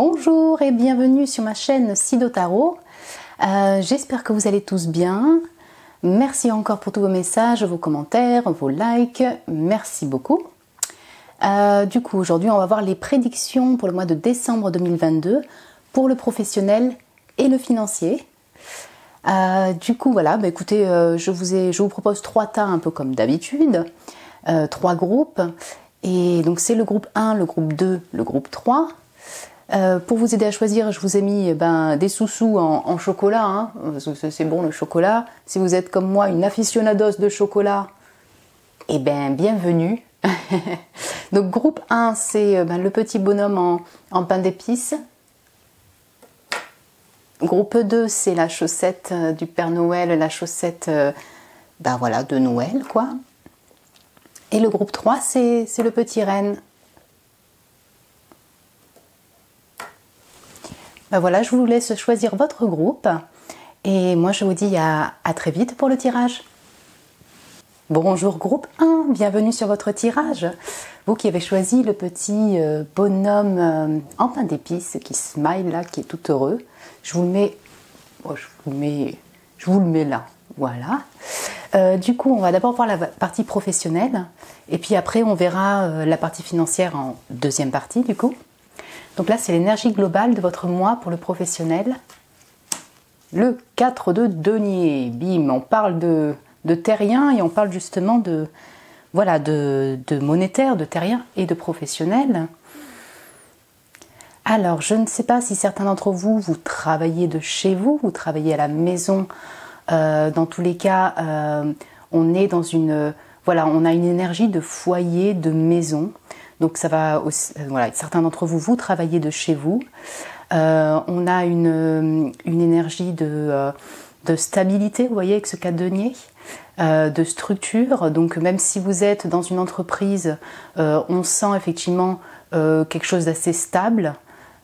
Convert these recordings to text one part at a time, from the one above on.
Bonjour et bienvenue sur ma chaîne Sido Tarot. J'espère que vous allez tous bien. Merci encore pour tous vos messages, vos commentaires, vos likes. Merci beaucoup. Du coup, aujourd'hui, on va voir les prédictions pour le mois de décembre 2022 pour le professionnel et le financier. Du coup, voilà, écoutez, je vous propose 3 tas un peu comme d'habitude, 3 groupes. Et donc, c'est le groupe 1, le groupe 2, le groupe 3. Pour vous aider à choisir, je vous ai mis des sous-sous en chocolat, hein, parce que c'est bon le chocolat. Si vous êtes comme moi une aficionados de chocolat, eh bien bienvenue. Donc groupe 1, c'est le petit bonhomme en pain d'épices. Groupe 2, c'est la chaussette du Père Noël, la chaussette voilà, de Noël, quoi. Et le groupe 3, c'est le petit renne. Voilà, je vous laisse choisir votre groupe et moi je vous dis à très vite pour le tirage. Bonjour groupe 1, bienvenue sur votre tirage. Vous qui avez choisi le petit bonhomme en pain d'épices qui smile là, qui est tout heureux. Je vous le mets là, voilà. Du coup, on va d'abord voir la partie professionnelle et puis après on verra la partie financière en deuxième partie du coup. Donc là, c'est l'énergie globale de votre mois pour le professionnel. Le 4 de denier, bim, on parle de terrien et on parle justement de monétaire, de terrien et de professionnel. Alors, je ne sais pas si certains d'entre vous, vous travaillez de chez vous, vous travaillez à la maison. Dans tous les cas, on est dans on a une énergie de foyer, de maison. Donc ça va aussi, certains d'entre vous, vous travaillez de chez vous. On a une énergie de stabilité, vous voyez, avec ce 4 denier, de structure. Donc même si vous êtes dans une entreprise, on sent effectivement quelque chose d'assez stable.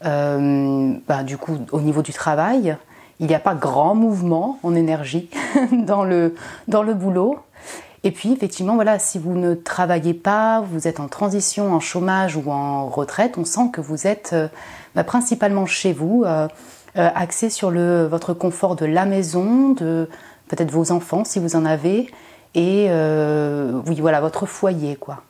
Du coup, au niveau du travail, il n'y a pas grand mouvement en énergie dans le boulot. Et puis effectivement, voilà, si vous ne travaillez pas, vous êtes en transition, en chômage ou en retraite, on sent que vous êtes principalement chez vous, axé sur votre confort de la maison, de peut-être vos enfants si vous en avez, et oui, voilà, votre foyer, quoi.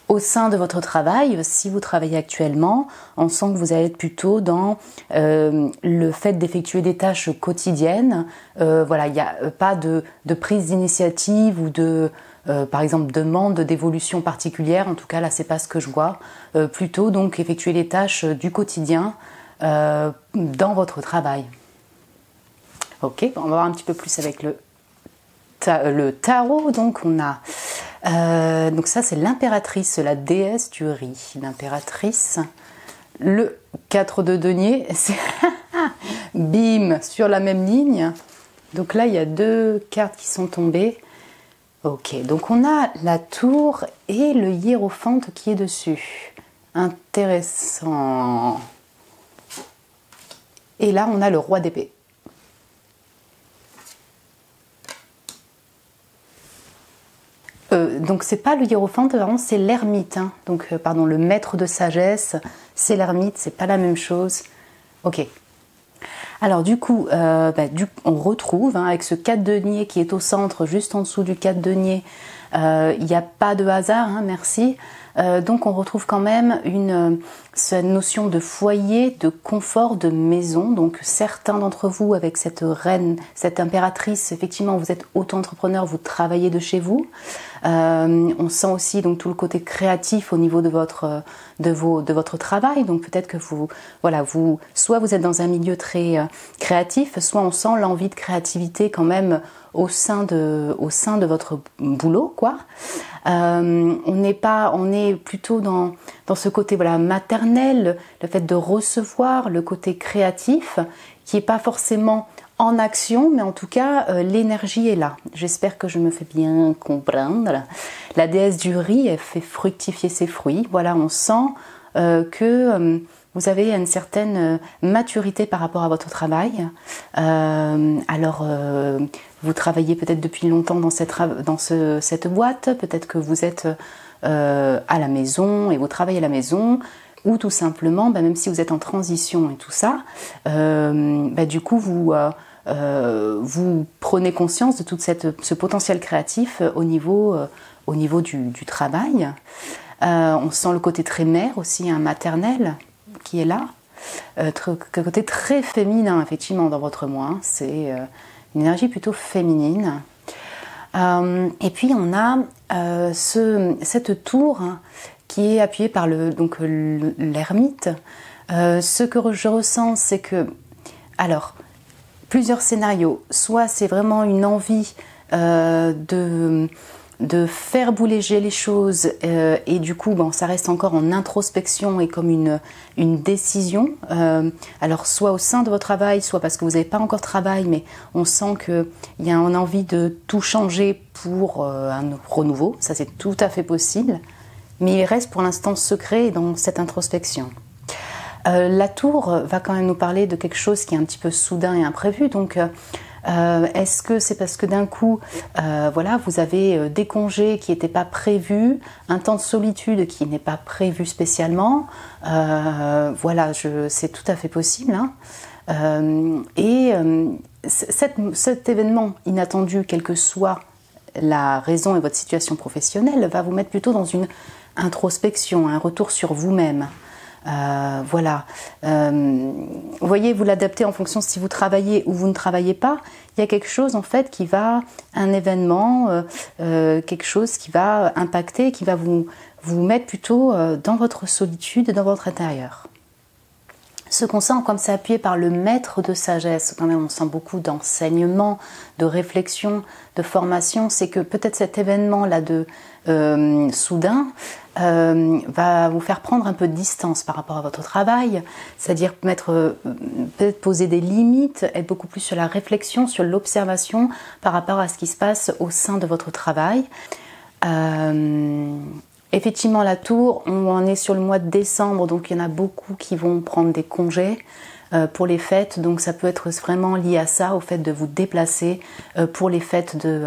Au sein de votre travail, si vous travaillez actuellement, on sent que vous allez être plutôt dans le fait d'effectuer des tâches quotidiennes. Il n'y a pas de prise d'initiative ou de, par exemple, demande d'évolution particulière. En tout cas, là, c'est pas ce que je vois. Plutôt, donc, effectuer les tâches du quotidien dans votre travail. Ok, on va voir un petit peu plus avec le tarot. Donc, on a... donc ça c'est l'impératrice, la déesse du riz, l'impératrice, le 4 de denier, c'est bim, sur la même ligne. Donc là il y a 2 cartes qui sont tombées. Ok, donc on a la tour et le hiérophante qui est dessus. Intéressant. Et là on a le roi d'épée. Donc c'est pas le hiérophante, vraiment c'est l'ermite, hein. Donc pardon, le maître de sagesse, c'est l'ermite, c'est pas la même chose. Ok. Alors du coup, on retrouve avec ce 4 denier qui est au centre, juste en dessous du 4 denier, il n'y a pas de hasard, hein, merci. Donc on retrouve quand même cette notion de foyer, de confort, de maison. Donc certains d'entre vous avec cette reine, cette impératrice, effectivement vous êtes auto-entrepreneur, vous travaillez de chez vous. On sent aussi donc tout le côté créatif au niveau de votre travail. Donc peut-être que soit vous êtes dans un milieu très créatif, soit on sent l'envie de créativité quand même au sein de votre boulot, quoi. On est plutôt dans ce côté maternel, le fait de recevoir, le côté créatif qui n'est pas forcément en action, mais en tout cas l'énergie est là. J'espère que je me fais bien comprendre. La déesse du riz, elle fait fructifier ses fruits. Voilà, on sent que vous avez une certaine maturité par rapport à votre travail. Vous travaillez peut-être depuis longtemps dans cette boîte, peut-être que vous êtes à la maison et vous travaillez à la maison, ou tout simplement, même si vous êtes en transition et tout ça, du coup vous prenez conscience de tout ce potentiel créatif au niveau du travail. On sent le côté très mère aussi, maternel qui est là, un côté très féminin effectivement dans votre moi, c'est une énergie plutôt féminine. Et puis on a cette tour qui est appuyée par l'ermite. Ce que je ressens, c'est que, alors, plusieurs scénarios. Soit c'est vraiment une envie de faire bouger les choses et du coup ça reste encore en introspection et comme une décision, alors soit au sein de votre travail, soit parce que vous n'avez pas encore de travail, mais on sent qu'il y a une envie de tout changer pour un renouveau, ça c'est tout à fait possible, mais il reste pour l'instant secret dans cette introspection. La tour va quand même nous parler de quelque chose qui est un petit peu soudain et imprévu, donc est-ce que c'est parce que d'un coup, vous avez des congés qui n'étaient pas prévus, un temps de solitude qui n'est pas prévu spécialement, c'est tout à fait possible. Cet événement inattendu, quelle que soit la raison et votre situation professionnelle, va vous mettre plutôt dans une introspection, un retour sur vous-même. Vous voyez, vous l'adaptez en fonction si vous travaillez ou vous ne travaillez pas. Il y a quelque chose en fait un événement, quelque chose qui va impacter, qui va vous mettre plutôt dans votre solitude, dans votre intérieur. Ce qu'on sent, comme c'est appuyé par le maître de sagesse, quand même on sent beaucoup d'enseignement, de réflexion, de formation, c'est que peut-être cet événement-là soudain va vous faire prendre un peu de distance par rapport à votre travail, c'est-à-dire peut-être poser des limites, être beaucoup plus sur la réflexion, sur l'observation par rapport à ce qui se passe au sein de votre travail. Effectivement, la tour, on en est sur le mois de décembre, donc il y en a beaucoup qui vont prendre des congés pour les fêtes, donc ça peut être vraiment lié à ça, au fait de vous déplacer pour les fêtes de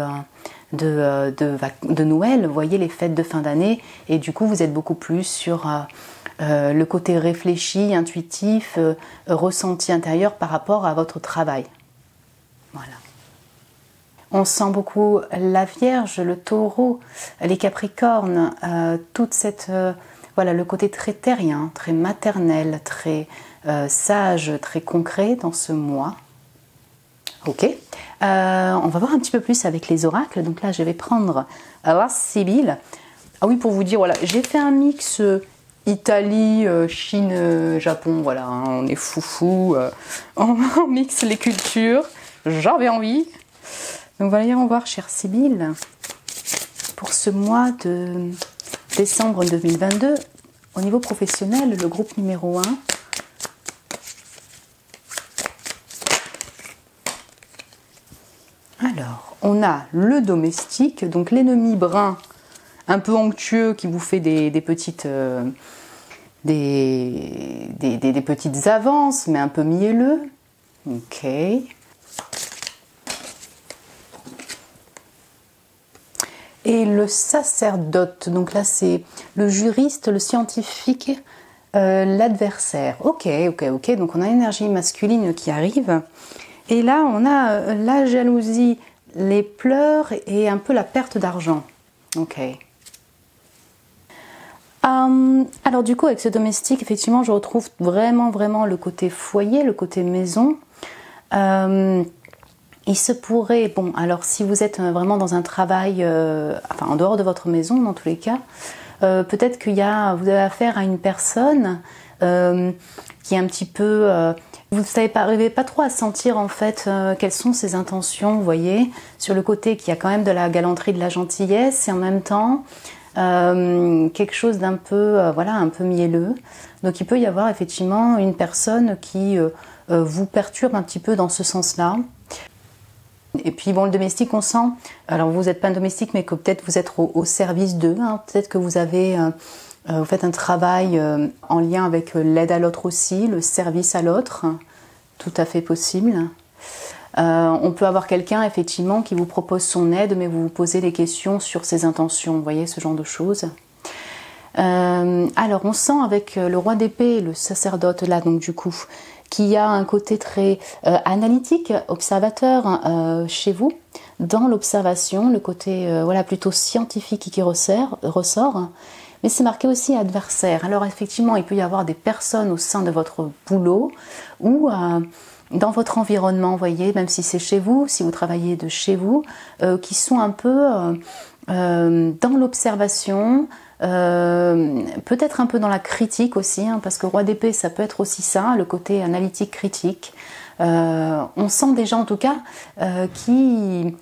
Noël, vous voyez, les fêtes de fin d'année, et du coup vous êtes beaucoup plus sur le côté réfléchi, intuitif, ressenti intérieur par rapport à votre travail. Voilà. On sent beaucoup la Vierge, le Taureau, les Capricornes, toute cette le côté très terrien, très maternel, très sage, très concret dans ce mois. Ok, on va voir un petit peu plus avec les oracles. Donc là, je vais prendre Sibylle. Ah oui, pour vous dire, voilà, j'ai fait un mix Italie, Chine, Japon. Voilà, hein, on est foufou. On mixe les cultures. J'avais envie. Donc voilà, on va voir, chère Sibylle, pour ce mois de décembre 2022, au niveau professionnel, le groupe numéro 1. Alors, on a le domestique, donc l'ennemi brun, un peu onctueux, qui vous fait des petites avances, mais un peu mielleux. Ok. Et le sacerdote, donc là c'est le juriste, le scientifique, l'adversaire. Ok, donc on a l'énergie masculine qui arrive. Et là on a la jalousie, les pleurs et un peu la perte d'argent. Ok. Alors du coup avec ce domestique, effectivement je retrouve vraiment le côté foyer, le côté maison. Il se pourrait, alors si vous êtes vraiment dans un travail, en dehors de votre maison dans tous les cas, peut-être vous avez affaire à une personne qui est un petit peu, vous n'arrivez pas trop à sentir en fait quelles sont ses intentions, vous voyez, sur le côté qu'il y a quand même de la galanterie, de la gentillesse et en même temps quelque chose d'un peu, un peu mielleux. Donc il peut y avoir effectivement une personne qui vous perturbe un petit peu dans ce sens-là. Et puis le domestique, on sent, alors vous n'êtes pas un domestique, mais que peut-être vous êtes au service d'eux, hein, peut-être que vous faites un travail en lien avec l'aide à l'autre aussi, le service à l'autre, tout à fait possible. On peut avoir quelqu'un effectivement qui vous propose son aide, mais vous vous posez des questions sur ses intentions, vous voyez, ce genre de choses. Alors on sent avec le roi d'épée, le sacerdote là, donc du coup, qu'il y a un côté très analytique, observateur chez vous. Dans l'observation, le côté voilà, plutôt scientifique qui ressort. Mais c'est marqué aussi adversaire. Alors effectivement, il peut y avoir des personnes au sein de votre boulot ou dans votre environnement, vous voyez, même si c'est chez vous, si vous travaillez de chez vous, qui sont un peu dans l'observation, peut-être un peu dans la critique aussi, hein, parce que roi d'épée, ça peut être aussi ça, le côté analytique critique. On sent des gens en tout cas qui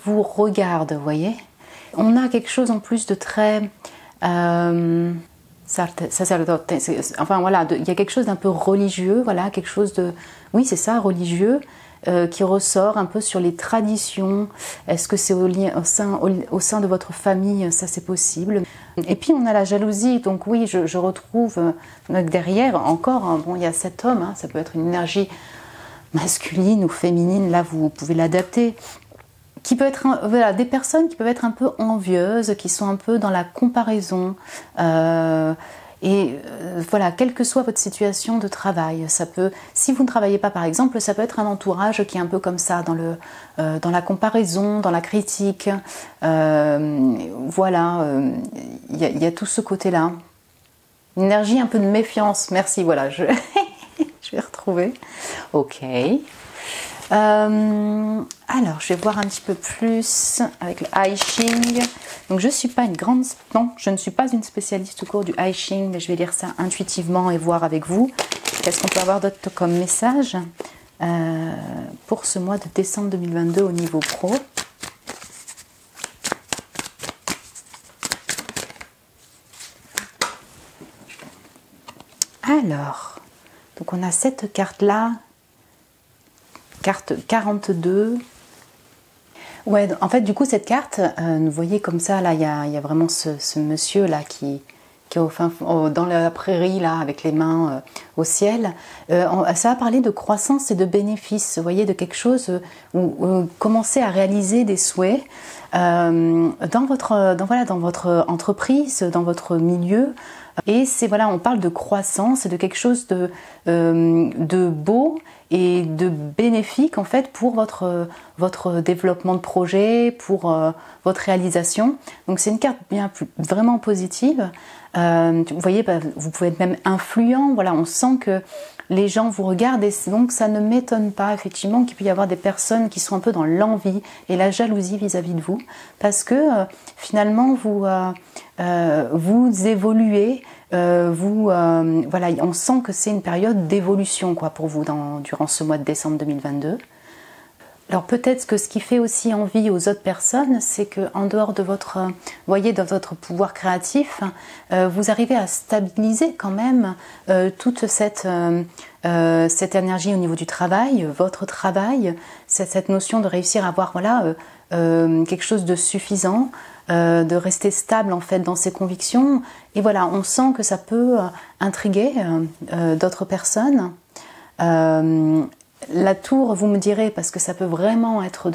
vous regardent, vous voyez. On a quelque chose en plus de très sacerdote, enfin voilà, il y a quelque chose d'un peu religieux, voilà, quelque chose de, oui c'est ça, religieux, qui ressort un peu sur les traditions. Est-ce que c'est au sein de votre famille, ça c'est possible. Et puis on a la jalousie, donc oui, je retrouve derrière encore, hein, bon il y a cet homme, hein, ça peut être une énergie masculine ou féminine, là vous pouvez l'adapter, qui peut être voilà, des personnes qui peuvent être un peu envieuses, qui sont un peu dans la comparaison, voilà, quelle que soit votre situation de travail, ça peut, si vous ne travaillez pas par exemple, ça peut être un entourage qui est un peu comme ça, dans la comparaison, dans la critique, voilà, il y a tout ce côté-là, une énergie un peu de méfiance, merci, voilà, je vais retrouver, ok. Alors, je vais voir un petit peu plus avec le I Ching. Donc, je ne suis pas une spécialiste au cours du I Ching, mais je vais lire ça intuitivement et voir avec vous. Qu'est-ce qu'on peut avoir d'autre comme message pour ce mois de décembre 2022 au niveau pro? Alors, donc on a cette carte-là. Carte 42. Ouais, en fait, du coup, cette carte, vous voyez comme ça, là, il y a vraiment ce monsieur là qui est dans la prairie là, avec les mains au ciel. Ça va parler de croissance et de bénéfices. Vous voyez, de quelque chose où commencer à réaliser des souhaits dans votre entreprise, dans votre milieu. Et c'est voilà, on parle de croissance et de quelque chose de beau et de bénéfique en fait pour votre développement de projet, pour votre réalisation. Donc c'est une carte vraiment positive. Vous voyez, vous pouvez être même influent. Voilà, on sent que les gens vous regardent et donc ça ne m'étonne pas effectivement qu'il puisse y avoir des personnes qui sont un peu dans l'envie et la jalousie vis-à-vis de vous parce que finalement vous évoluez, voilà, on sent que c'est une période d'évolution quoi pour vous durant ce mois de décembre 2022. Alors peut-être que ce qui fait aussi envie aux autres personnes, c'est que en dehors de dans votre pouvoir créatif, vous arrivez à stabiliser quand même toute cette énergie au niveau du travail, votre travail, cette notion de réussir à avoir voilà quelque chose de suffisant, de rester stable en fait dans ses convictions. Et voilà, on sent que ça peut intriguer d'autres personnes. La tour, vous me direz, parce que ça peut vraiment être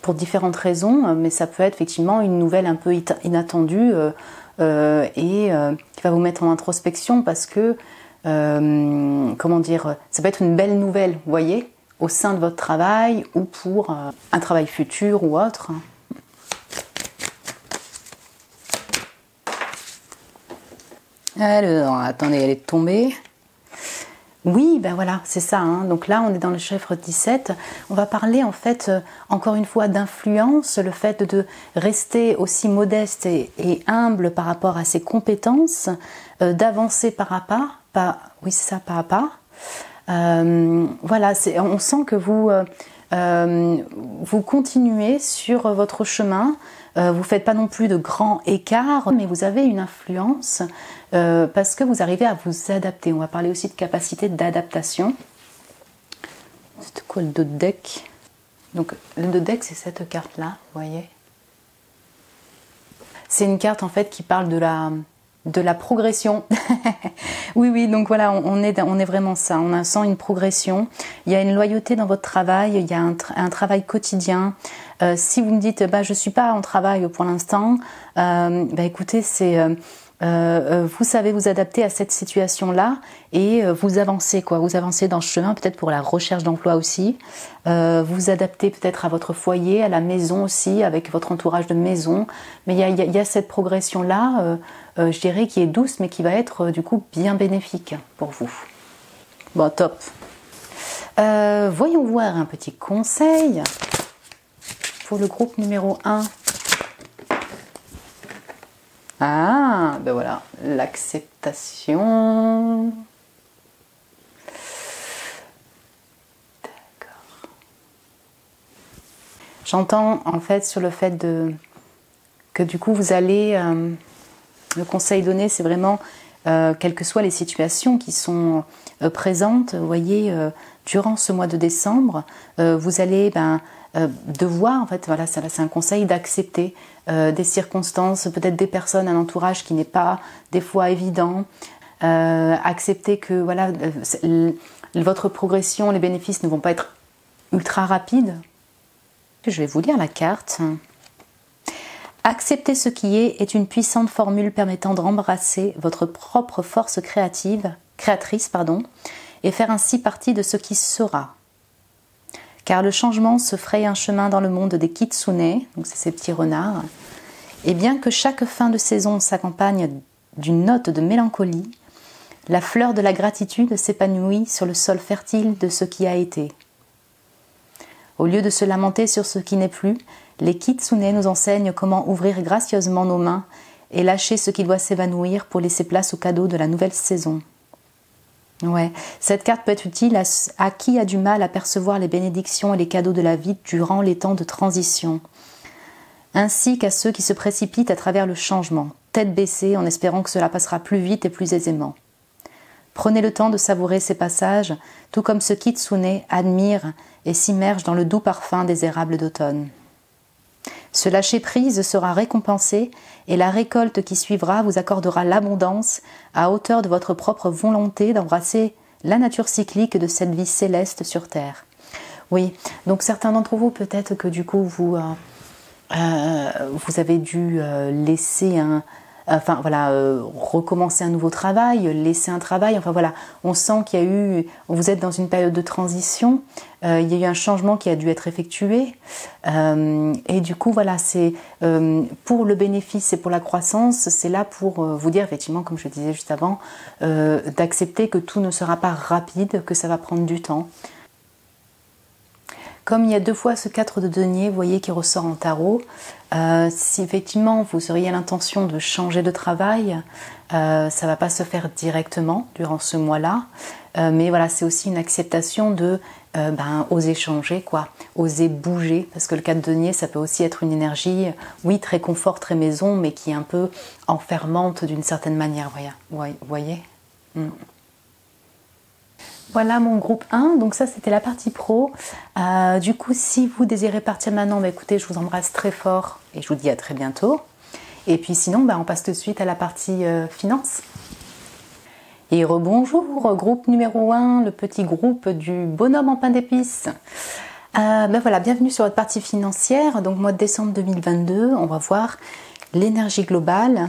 pour différentes raisons, mais ça peut être effectivement une nouvelle un peu inattendue et qui va vous mettre en introspection parce que, comment dire, ça peut être une belle nouvelle, vous voyez, au sein de votre travail ou pour un travail futur ou autre. Alors, attendez, elle est tombée. Oui, ben voilà, c'est ça. Hein. Donc là, on est dans le chiffre 17. On va parler en fait, encore une fois, d'influence, le fait de rester aussi modeste et humble par rapport à ses compétences, d'avancer pas à pas. Oui, c'est ça, pas à pas. Voilà, on sent que vous continuez sur votre chemin. Vous faites pas non plus de grands écarts, mais vous avez une influence parce que vous arrivez à vous adapter. On va parler aussi de capacité d'adaptation. C'est quoi le dos de deck? Donc le dos de deck, c'est cette carte-là, vous voyez. C'est une carte en fait qui parle de la progression. oui, donc voilà, on est vraiment ça. On sent une progression. Il y a une loyauté dans votre travail. Il y a un travail quotidien. Si vous me dites bah, je ne suis pas en travail pour l'instant, bah, écoutez, vous savez vous adapter à cette situation-là et vous avancez quoi. Vous avancez dans ce chemin peut-être pour la recherche d'emploi aussi. Vous adaptez peut-être à votre foyer, à la maison aussi, avec votre entourage de maison. Mais il y a cette progression-là, je dirais, qui est douce mais qui va être du coup bien bénéfique pour vous. Bon, top. Voyons voir un petit conseil pour le groupe numéro 1. Ah, ben voilà, l'acceptation. D'accord. J'entends en fait sur le fait que du coup vous allez, le conseil donné c'est vraiment, quelles que soient les situations qui sont présentes, vous voyez, durant ce mois de décembre, vous allez devoir, en fait, voilà, c'est un conseil d'accepter des circonstances, peut-être des personnes, un entourage qui n'est pas des fois évident, accepter que voilà, votre progression, les bénéfices ne vont pas être ultra rapides. Je vais vous lire la carte. Accepter ce qui est une puissante formule permettant d'embrasser votre propre force créatrice, et faire ainsi partie de ce qui sera. Car le changement se fraye un chemin dans le monde des kitsune, donc c'est ces petits renards, et bien que chaque fin de saison s'accompagne d'une note de mélancolie, la fleur de la gratitude s'épanouit sur le sol fertile de ce qui a été. Au lieu de se lamenter sur ce qui n'est plus, les kitsune nous enseignent comment ouvrir gracieusement nos mains et lâcher ce qui doit s'évanouir pour laisser place au cadeau de la nouvelle saison. Ouais, cette carte peut être utile à qui a du mal à percevoir les bénédictions et les cadeaux de la vie durant les temps de transition, ainsi qu'à ceux qui se précipitent à travers le changement, tête baissée en espérant que cela passera plus vite et plus aisément. Prenez le temps de savourer ces passages, tout comme ce kitsune admire et s'immerge dans le doux parfum des érables d'automne. Ce lâcher-prise sera récompensé et la récolte qui suivra vous accordera l'abondance à hauteur de votre propre volonté d'embrasser la nature cyclique de cette vie céleste sur Terre. Oui, donc certains d'entre vous, peut-être que du coup, vous avez dû laisser recommencer un nouveau travail, laisser un travail, enfin voilà, on sent qu'il y a eu, vous êtes dans une période de transition, il y a eu un changement qui a dû être effectué, et du coup voilà, c'est pour le bénéfice et pour la croissance, c'est là pour vous dire effectivement, comme je disais juste avant, d'accepter que tout ne sera pas rapide, que ça va prendre du temps. Comme il y a 2 fois ce 4 de denier, vous voyez, qui ressort en tarot, si effectivement vous auriez l'intention de changer de travail, ça ne va pas se faire directement durant ce mois-là, mais voilà, c'est aussi une acceptation de oser changer, quoi, oser bouger, parce que le 4 de denier, ça peut aussi être une énergie, oui, très confort, très maison, mais qui est un peu enfermante d'une certaine manière, vous voyez. Voilà mon groupe 1, donc ça c'était la partie pro. Du coup, si vous désirez partir maintenant, écoutez, je vous embrasse très fort et je vous dis à très bientôt. Et puis sinon, on passe tout de suite à la partie finance. Et rebonjour, groupe numéro 1, le petit groupe du bonhomme en pain d'épices. Voilà, bienvenue sur votre partie financière. Donc mois de décembre 2022, on va voir l'énergie globale.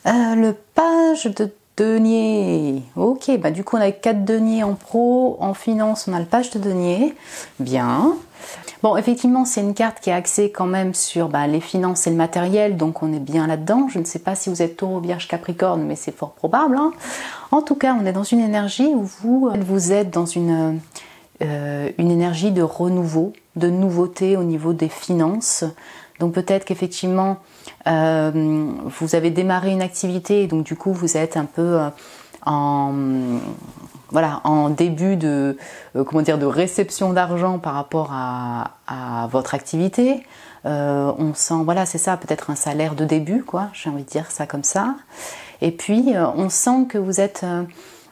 Le page de denier, ok, du coup on a 4 deniers en pro, en finance on a le page de denier, bien. Bon, effectivement c'est une carte qui est axée quand même sur les finances et le matériel, donc on est bien là-dedans. Je ne sais pas si vous êtes Taureau, Vierge, Capricorne, mais c'est fort probable. En tout cas, on est dans une énergie où vous êtes dans une énergie de renouveau, de nouveauté au niveau des finances. Donc peut-être qu'effectivement, vous avez démarré une activité et donc du coup vous êtes un peu en début de réception d'argent par rapport à votre activité. On sent, voilà, c'est ça, peut-être un salaire de début, quoi, j'ai envie de dire ça comme ça. Et puis on sent que vous êtes...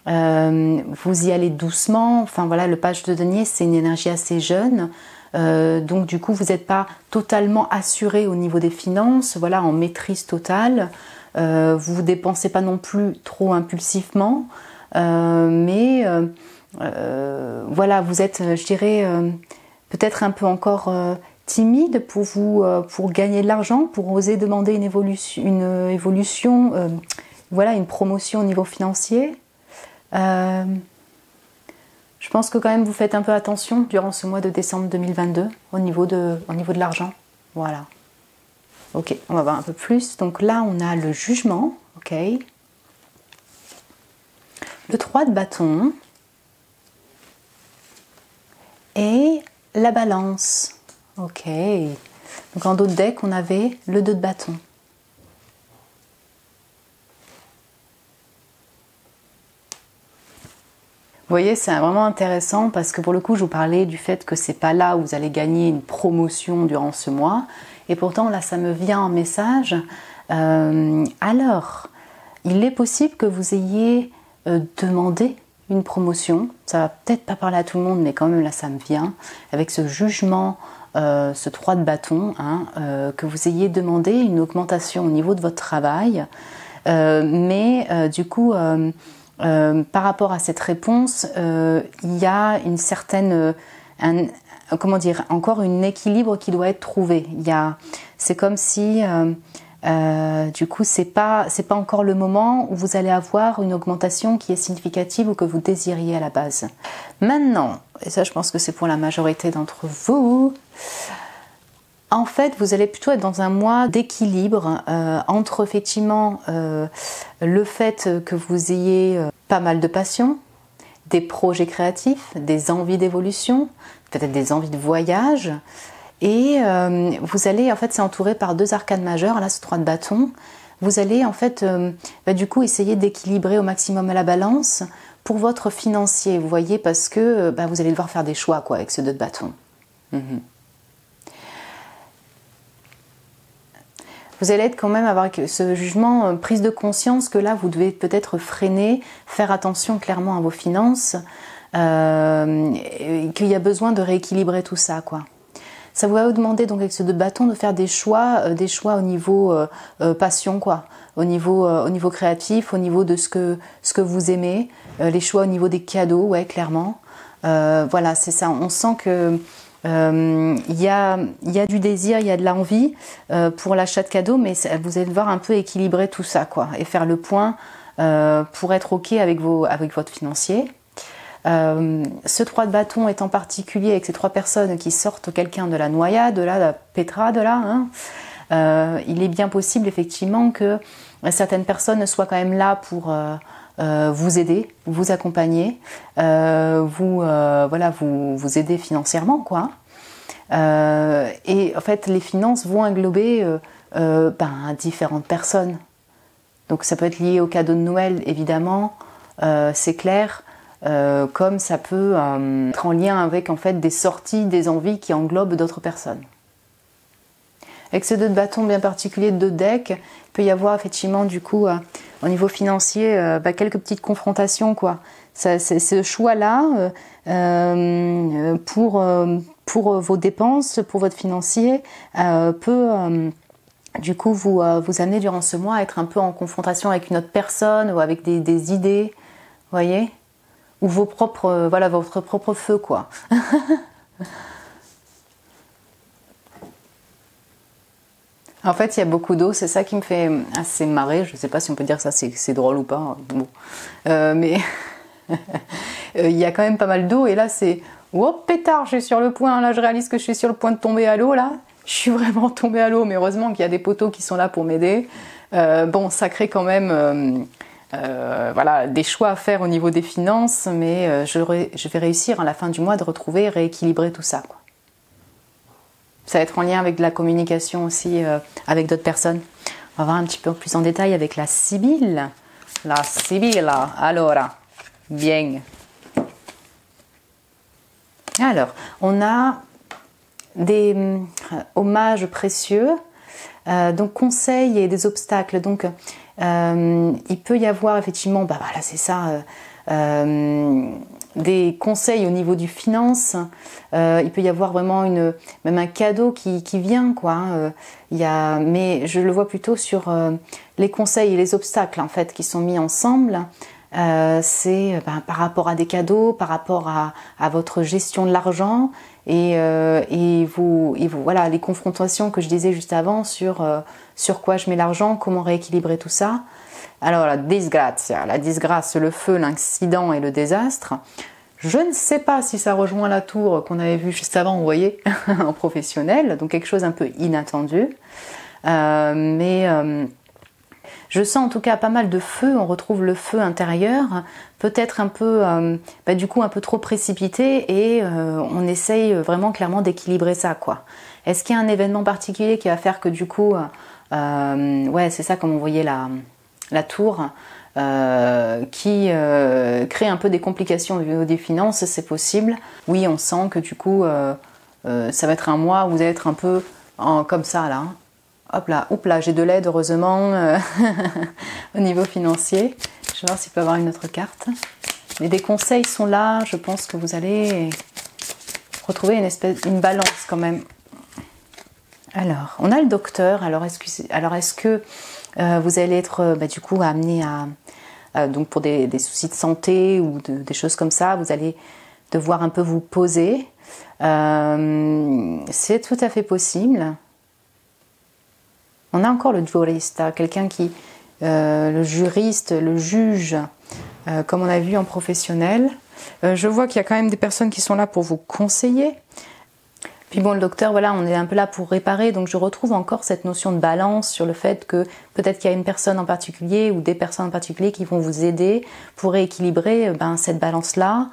vous y allez doucement, enfin voilà, le page de denier c'est une énergie assez jeune. Donc du coup vous n'êtes pas totalement assuré au niveau des finances, voilà, en maîtrise totale, vous ne dépensez pas non plus trop impulsivement, mais voilà, vous êtes, je dirais, peut-être un peu encore timide pour vous, pour gagner de l'argent, pour oser demander une évolution, voilà, une promotion au niveau financier. Je pense que quand même vous faites un peu attention durant ce mois de décembre 2022 au niveau de l'argent. Voilà. Ok, on va voir un peu plus. Donc là, on a le jugement. Ok. Le 3 de bâton. Et la balance. Ok. Donc en dos de deck, on avait le 2 de bâton. Vous voyez, c'est vraiment intéressant parce que pour le coup, je vous parlais du fait que c'est pas là où vous allez gagner une promotion durant ce mois. Et pourtant, là, ça me vient en message. Alors, il est possible que vous ayez demandé une promotion. Ça va peut-être pas parler à tout le monde, mais quand même, là, ça me vient. Avec ce jugement, ce 3 de bâton, hein, que vous ayez demandé une augmentation au niveau de votre travail. Mais du coup... par rapport à cette réponse, il y a une certaine, comment dire, encore un équilibre qui doit être trouvé. C'est comme si, du coup, c'est pas encore le moment où vous allez avoir une augmentation qui est significative ou que vous désiriez à la base. Maintenant, et ça, je pense que c'est pour la majorité d'entre vous. En fait, vous allez plutôt être dans un mois d'équilibre entre effectivement le fait que vous ayez pas mal de passion, des projets créatifs, des envies d'évolution, peut-être des envies de voyage. Et vous allez, en fait, c'est entouré par 2 arcanes majeures, là, ce 3 de bâton. Vous allez, en fait, du coup, essayer d'équilibrer au maximum la balance pour votre financier, vous voyez, parce que vous allez devoir faire des choix, quoi, avec ce 2 de bâton. Vous allez être quand même avoir ce jugement, prise de conscience que là, vous devez peut-être freiner, faire attention clairement à vos finances, qu'il y a besoin de rééquilibrer tout ça, quoi. Ça va vous demander donc avec ce 2 bâtons de faire des choix au niveau passion, quoi, au niveau créatif, au niveau de ce que vous aimez, les choix au niveau des cadeaux, ouais, clairement. Voilà, c'est ça. On sent que il y a du désir, il y a de l'envie pour l'achat de cadeaux, mais vous allez devoir un peu équilibrer tout ça, quoi, et faire le point pour être ok avec votre financier. Ce 3 de bâton est en particulier avec ces 3 personnes qui sortent quelqu'un de la noyade, de la pétrade, là, hein, il est bien possible effectivement que certaines personnes soient quand même là pour vous aider, vous accompagner, vous aider financièrement, quoi. Et en fait, les finances vont englober différentes personnes. Donc ça peut être lié au cadeau de Noël, évidemment, c'est clair. Comme ça peut être en lien avec en fait des sorties, des envies qui englobent d'autres personnes. Avec ce 2 de bâton bien particulier de 2 decks, il peut y avoir effectivement du coup au niveau financier quelques petites confrontations, quoi. C'est ce choix-là pour vos dépenses, pour votre financier, peut du coup vous amener durant ce mois à être un peu en confrontation avec une autre personne ou avec des idées, vous voyez, ou votre propre feu, quoi. En fait, il y a beaucoup d'eau, c'est ça qui me fait assez marrer. Je ne sais pas si on peut dire ça, c'est drôle ou pas. Bon. Mais il y a quand même pas mal d'eau et là c'est oh pétard, je suis sur le point. Là, je réalise que je suis sur le point de tomber à l'eau. Là, je suis vraiment tombée à l'eau, mais heureusement qu'il y a des poteaux qui sont là pour m'aider. Bon, ça crée quand même des choix à faire au niveau des finances, mais je vais réussir à la fin du mois de retrouver, rééquilibrer tout ça, quoi. Ça va être en lien avec de la communication aussi avec d'autres personnes. On va voir un petit peu plus en détail avec la Sibylle. La Sibylle, allora, bien. Alors, on a des hommages précieux, donc conseils et des obstacles. Donc, il peut y avoir effectivement, c'est ça, des conseils au niveau du finance. Il peut y avoir vraiment même un cadeau qui vient, quoi. Mais je le vois plutôt sur les conseils et les obstacles en fait qui sont mis ensemble. c'est par rapport à des cadeaux, par rapport à votre gestion de l'argent et voilà, les confrontations que je disais juste avant sur quoi je mets l'argent, comment rééquilibrer tout ça. Alors la disgrâce, le feu, l'incident et le désastre. Je ne sais pas si ça rejoint la tour qu'on avait vue juste avant, vous voyez, en professionnel, donc quelque chose un peu inattendu. Mais je sens en tout cas pas mal de feu, on retrouve le feu intérieur, peut-être un peu, du coup un peu trop précipité et on essaye vraiment clairement d'équilibrer ça, quoi. Est-ce qu'il y a un événement particulier qui va faire que du coup, ouais c'est ça comme on voyait la tour, qui crée un peu des complications au niveau des finances, c'est possible. Oui, on sent que du coup, ça va être un mois où vous allez être un peu comme ça là. Hop là, j'ai de l'aide heureusement au niveau financier. Je vais voir s'il peut y avoir une autre carte. Mais des conseils sont là, je pense que vous allez retrouver une balance quand même. Alors, on a le docteur. Alors, est-ce que vous allez être du coup amené à donc pour des soucis de santé ou des choses comme ça, vous allez devoir un peu vous poser. C'est tout à fait possible. On a encore le jurista, quelqu'un qui, le juriste, le juge, comme on a vu en professionnel. Je vois qu'il y a quand même des personnes qui sont là pour vous conseiller. Puis bon, le docteur, voilà, on est un peu là pour réparer, donc je retrouve encore cette notion de balance sur le fait que peut-être qu'il y a une personne en particulier ou des personnes en particulier qui vont vous aider pour rééquilibrer cette balance-là.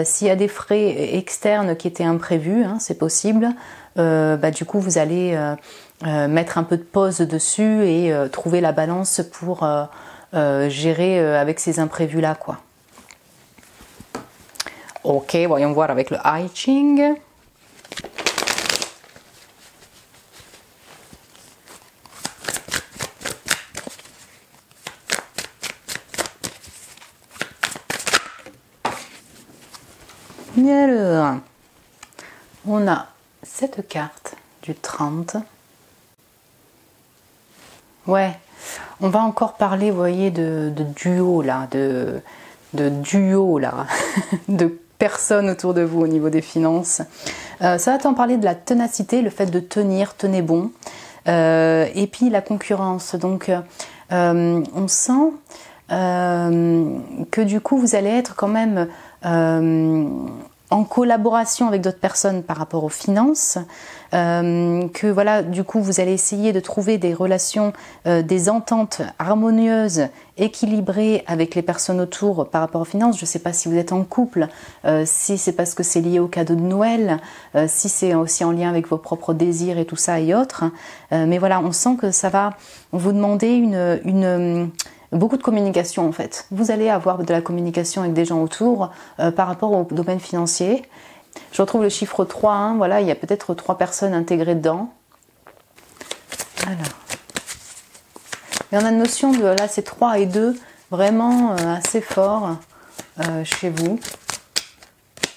S'il y a des frais externes qui étaient imprévus, hein, c'est possible, du coup vous allez mettre un peu de pause dessus et trouver la balance pour gérer avec ces imprévus-là, quoi. Ok, voyons voir avec le I Ching. Et alors, on a cette carte du 30. Ouais, on va encore parler, vous voyez, de duo là, de duo là, de personnes autour de vous au niveau des finances. Ça va t'en parler de la ténacité, le fait de tenez bon, et puis la concurrence. Donc, on sent que du coup, vous allez être quand même en collaboration avec d'autres personnes par rapport aux finances, que voilà, du coup vous allez essayer de trouver des relations, des ententes harmonieuses, équilibrées avec les personnes autour par rapport aux finances. Je ne sais pas si vous êtes en couple, si c'est parce que c'est lié au cadeau de Noël, si c'est aussi en lien avec vos propres désirs et tout ça et autres, mais voilà, on sent que ça va vous demander beaucoup de communication en fait. Vous allez avoir de la communication avec des gens autour par rapport au domaine financier. Je retrouve le chiffre 3, hein, voilà, il y a peut-être 3 personnes intégrées dedans. Alors. Et on a une notion de, là c'est 3 et 2, vraiment assez fort chez vous.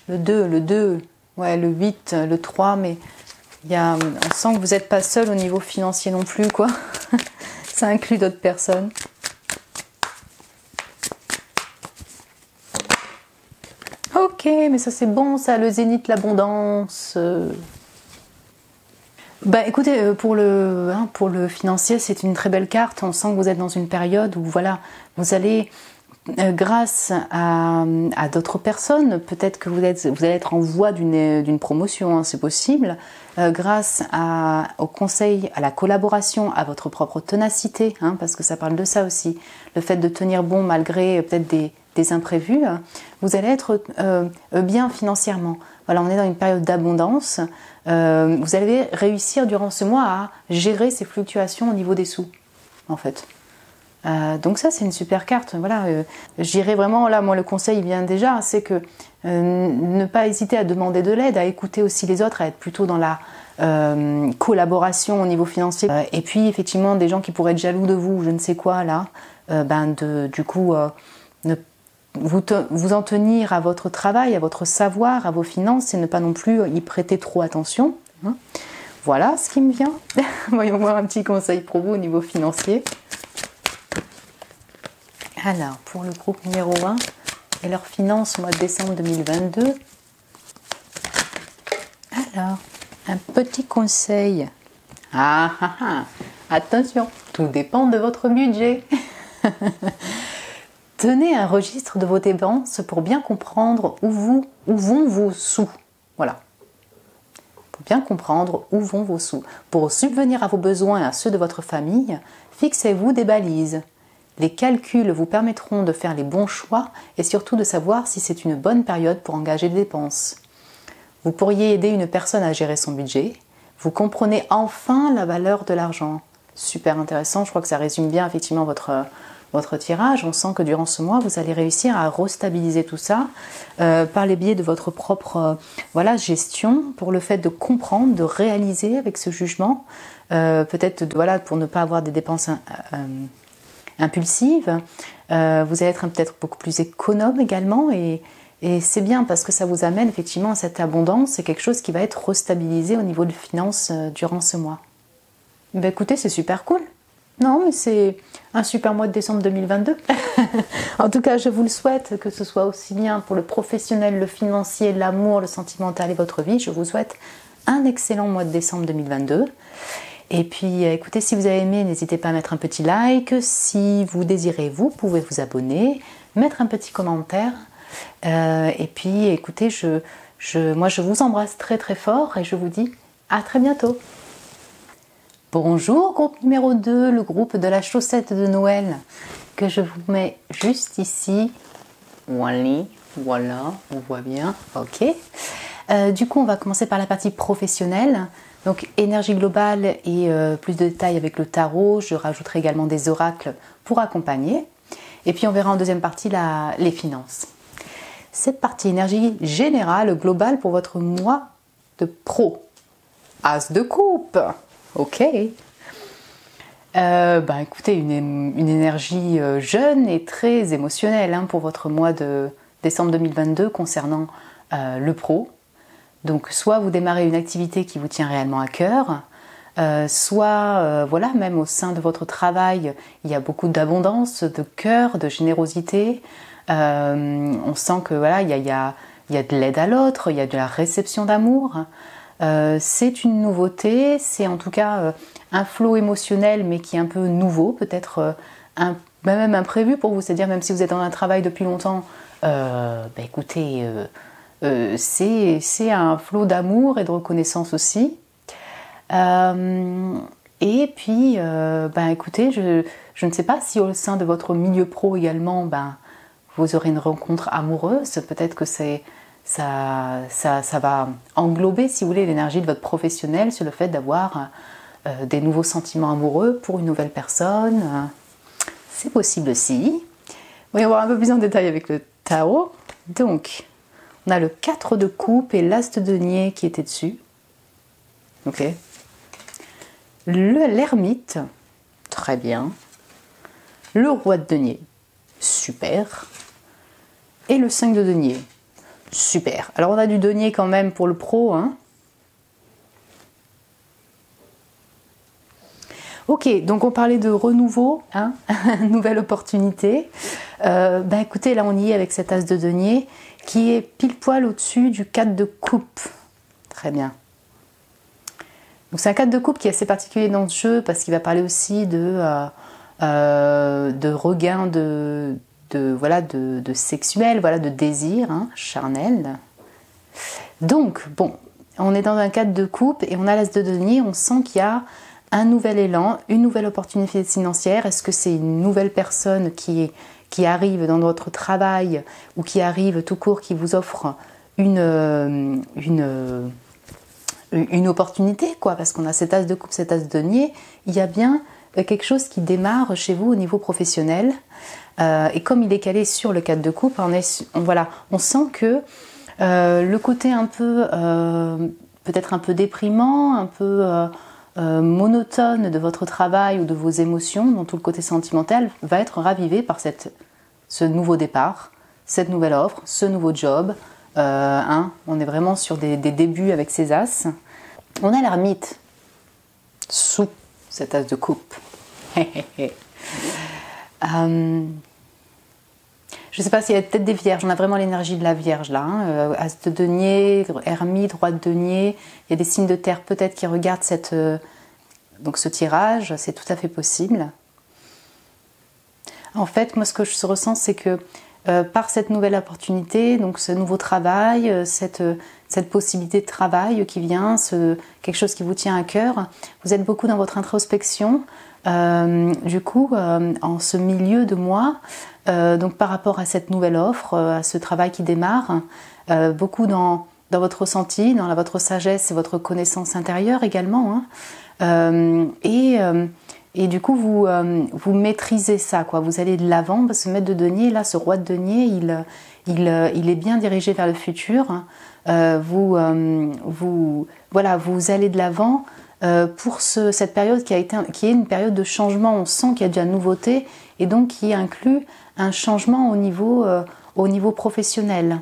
Le 2, ouais, le 8, le 3, mais on sent que vous n'êtes pas seul au niveau financier non plus, quoi. Ça inclut d'autres personnes. Ok, mais ça c'est bon, ça, le zénith, l'abondance. Écoutez, pour le financier, c'est une très belle carte. On sent que vous êtes dans une période où voilà, vous allez, grâce à d'autres personnes, peut-être que vous allez être en voie d'une promotion, hein, c'est possible, grâce au conseil, à la collaboration, à votre propre ténacité, hein, parce que ça parle de ça aussi, le fait de tenir bon malgré peut-être des imprévus, vous allez être bien financièrement. Voilà, on est dans une période d'abondance. Vous allez réussir durant ce mois à gérer ces fluctuations au niveau des sous, en fait. Donc ça, c'est une super carte. Voilà, j'irai vraiment, là, moi, le conseil vient déjà, c'est que ne pas hésiter à demander de l'aide, à écouter aussi les autres, à être plutôt dans la collaboration au niveau financier. Et puis, effectivement, des gens qui pourraient être jaloux de vous, je ne sais quoi, là, du coup, vous en tenir à votre travail, à votre savoir, à vos finances et ne pas non plus y prêter trop attention. Hein. Voilà ce qui me vient. Voyons voir un petit conseil pour vous au niveau financier. Alors, pour le groupe numéro 1 et leurs finances au mois de décembre 2022. Alors, un petit conseil. Attention, tout dépend de votre budget. Tenez un registre de vos dépenses pour bien comprendre où vont vos sous. Voilà. Pour bien comprendre où vont vos sous. Pour subvenir à vos besoins et à ceux de votre famille, fixez-vous des balises. Les calculs vous permettront de faire les bons choix et surtout de savoir si c'est une bonne période pour engager des dépenses. Vous pourriez aider une personne à gérer son budget. Vous comprenez enfin la valeur de l'argent. Super intéressant, je crois que ça résume bien effectivement votre tirage. On sent que durant ce mois, vous allez réussir à restabiliser tout ça par les biais de votre propre gestion, pour le fait de comprendre, de réaliser avec ce jugement, peut-être pour ne pas avoir des dépenses impulsives. Vous allez être peut-être beaucoup plus économe également et c'est bien parce que ça vous amène effectivement à cette abondance. C'est quelque chose qui va être restabilisé au niveau de finances durant ce mois. Ben écoutez, c'est super cool. Non, mais c'est un super mois de décembre 2022. En tout cas, je vous le souhaite, que ce soit aussi bien pour le professionnel, le financier, l'amour, le sentimental et votre vie. Je vous souhaite un excellent mois de décembre 2022. Et puis, écoutez, si vous avez aimé, n'hésitez pas à mettre un petit like. Si vous désirez, vous pouvez vous abonner, mettre un petit commentaire. Et puis, écoutez, moi, je vous embrasse très très fort et je vous dis à très bientôt. Bonjour, groupe numéro 2, le groupe de la chaussette de Noël, que je vous mets juste ici. Voilà, on voit bien, ok. Du coup, on va commencer par la partie professionnelle. Donc, énergie globale et plus de détails avec le tarot. Je rajouterai également des oracles pour accompagner. Et puis, on verra en deuxième partie les finances. Cette partie énergie générale, globale pour votre mois de pro. As de coupe. Ok. Écoutez, une énergie jeune et très émotionnelle pour votre mois de décembre 2022 concernant le pro. Donc, soit vous démarrez une activité qui vous tient réellement à cœur, soit, même au sein de votre travail, il y a beaucoup d'abondance, de cœur, de générosité. On sent que il y a de l'aide à l'autre, il y a de la réception d'amour. C'est une nouveauté, c'est en tout cas un flot émotionnel, mais qui est un peu nouveau, peut-être même imprévu pour vous. C'est-à-dire, même si vous êtes dans un travail depuis longtemps, c'est un flot d'amour et de reconnaissance aussi. Et puis, écoutez, je ne sais pas si au sein de votre milieu pro également, vous aurez une rencontre amoureuse. Peut-être que ça va englober, si vous voulez, l'énergie de votre professionnel sur le fait d'avoir des nouveaux sentiments amoureux pour une nouvelle personne. C'est possible aussi. On va y voir un peu plus en détail avec le tarot. Donc, on a le 4 de coupe et l'as de denier qui était dessus. Ok. L'ermite, très bien. Le roi de denier, super. Et le 5 de denier, super. Alors on a du denier quand même pour le pro. Ok, donc on parlait de renouveau, nouvelle opportunité. Écoutez, là on y est avec cet as de denier qui est pile poil au-dessus du 4 de coupe. Très bien. Donc c'est un 4 de coupe qui est assez particulier dans ce jeu parce qu'il va parler aussi de regain de sexuel, de désir charnel. Donc, bon, on est dans un 4 de coupe et on a l'as de denier, on sent qu'il y a un nouvel élan, une nouvelle opportunité financière. Est-ce que c'est une nouvelle personne qui arrive dans votre travail ou qui arrive tout court, qui vous offre une opportunité, quoi, parce qu'on a cet as de coupe, cet as de denier, il y a bien quelque chose qui démarre chez vous au niveau professionnel. Et comme il est calé sur le 4 de coupe, on sent que le côté un peu, peut-être un peu déprimant, un peu monotone de votre travail ou de vos émotions, dont tout le côté sentimental va être ravivé par ce nouveau départ, cette nouvelle offre, ce nouveau job. On est vraiment sur des débuts avec ces as. On a l'ermite sous cet as de coupe. Je ne sais pas s'il y a peut-être des vierges, on a vraiment l'énergie de la vierge là. Hein. As de denier, ermite, roi de denier, il y a des signes de terre peut-être qui regardent donc ce tirage, c'est tout à fait possible. En fait, moi ce que je ressens, c'est que par cette nouvelle opportunité, donc ce nouveau travail, cette possibilité de travail qui vient, quelque chose qui vous tient à cœur, vous êtes beaucoup dans votre introspection. Du coup, en ce milieu de mois, donc par rapport à cette nouvelle offre, à ce travail qui démarre, beaucoup dans votre ressenti, dans votre sagesse et votre connaissance intérieure également, hein, et du coup vous maîtrisez ça, quoi. Vous allez de l'avant, ce maître de denier, là, ce roi de denier, il est bien dirigé vers le futur. Vous allez de l'avant. Pour cette période qui est une période de changement, on sent qu'il y a de la nouveauté et donc qui inclut un changement au niveau professionnel.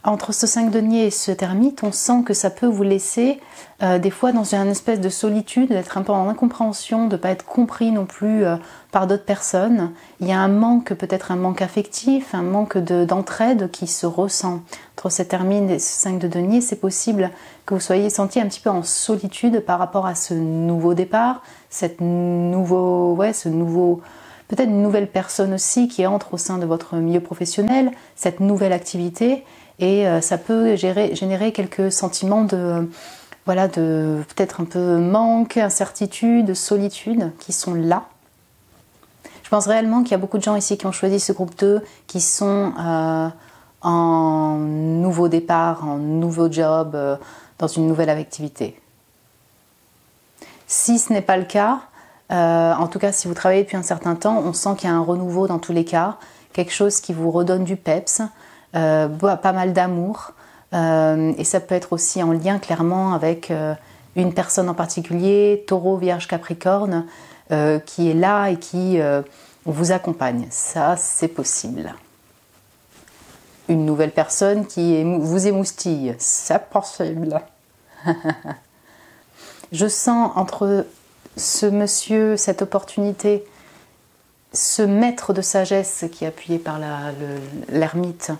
Entre ce 5 deniers et ce ermite, on sent que ça peut vous laisser des fois dans une espèce de solitude, d'être un peu en incompréhension, de ne pas être compris non plus par d'autres personnes. Il y a un manque, peut-être un manque affectif, un manque d'entraide qui se ressent. Entre cet ermite et ce 5 de denier, c'est possible que vous soyez senti un petit peu en solitude par rapport à ce nouveau départ, peut-être une nouvelle personne aussi qui entre au sein de votre milieu professionnel, cette nouvelle activité. Et ça peut générer quelques sentiments de peut-être un peu manque, incertitude, solitude qui sont là. Je pense réellement qu'il y a beaucoup de gens ici qui ont choisi ce groupe 2, qui sont en nouveau départ, en nouveau job, dans une nouvelle activité. Si ce n'est pas le cas, en tout cas si vous travaillez depuis un certain temps, on sent qu'il y a un renouveau dans tous les cas, quelque chose qui vous redonne du peps, pas mal d'amour, et ça peut être aussi en lien clairement avec une personne en particulier, Taureau, Vierge, Capricorne, qui est là et qui vous accompagne. Ça, c'est possible. Une nouvelle personne qui vous émoustille, c'est possible. Je sens entre ce monsieur, cette opportunité, ce maître de sagesse qui est appuyé par l'ermite,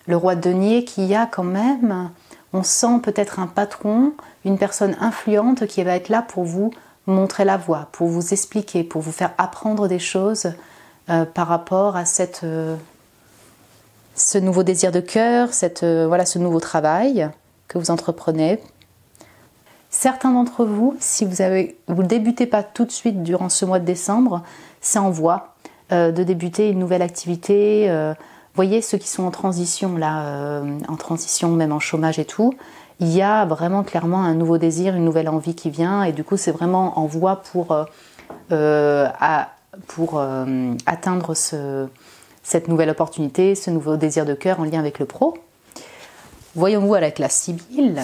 le roi de denier, qui a quand même, on sent peut-être un patron, une personne influente qui va être là pour vous montrer la voie, pour vous expliquer, pour vous faire apprendre des choses par rapport à ce nouveau désir de cœur, ce nouveau travail que vous entreprenez. Certains d'entre vous, si vous ne débutez pas tout de suite durant ce mois de décembre, c'est en voie de débuter une nouvelle activité. Voyez ceux qui sont en transition, là, en transition, même en chômage et tout, il y a vraiment clairement un nouveau désir, une nouvelle envie qui vient, et du coup c'est vraiment en voie pour atteindre cette nouvelle opportunité, ce nouveau désir de cœur en lien avec le pro. Voyons-vous avec la Sibylle.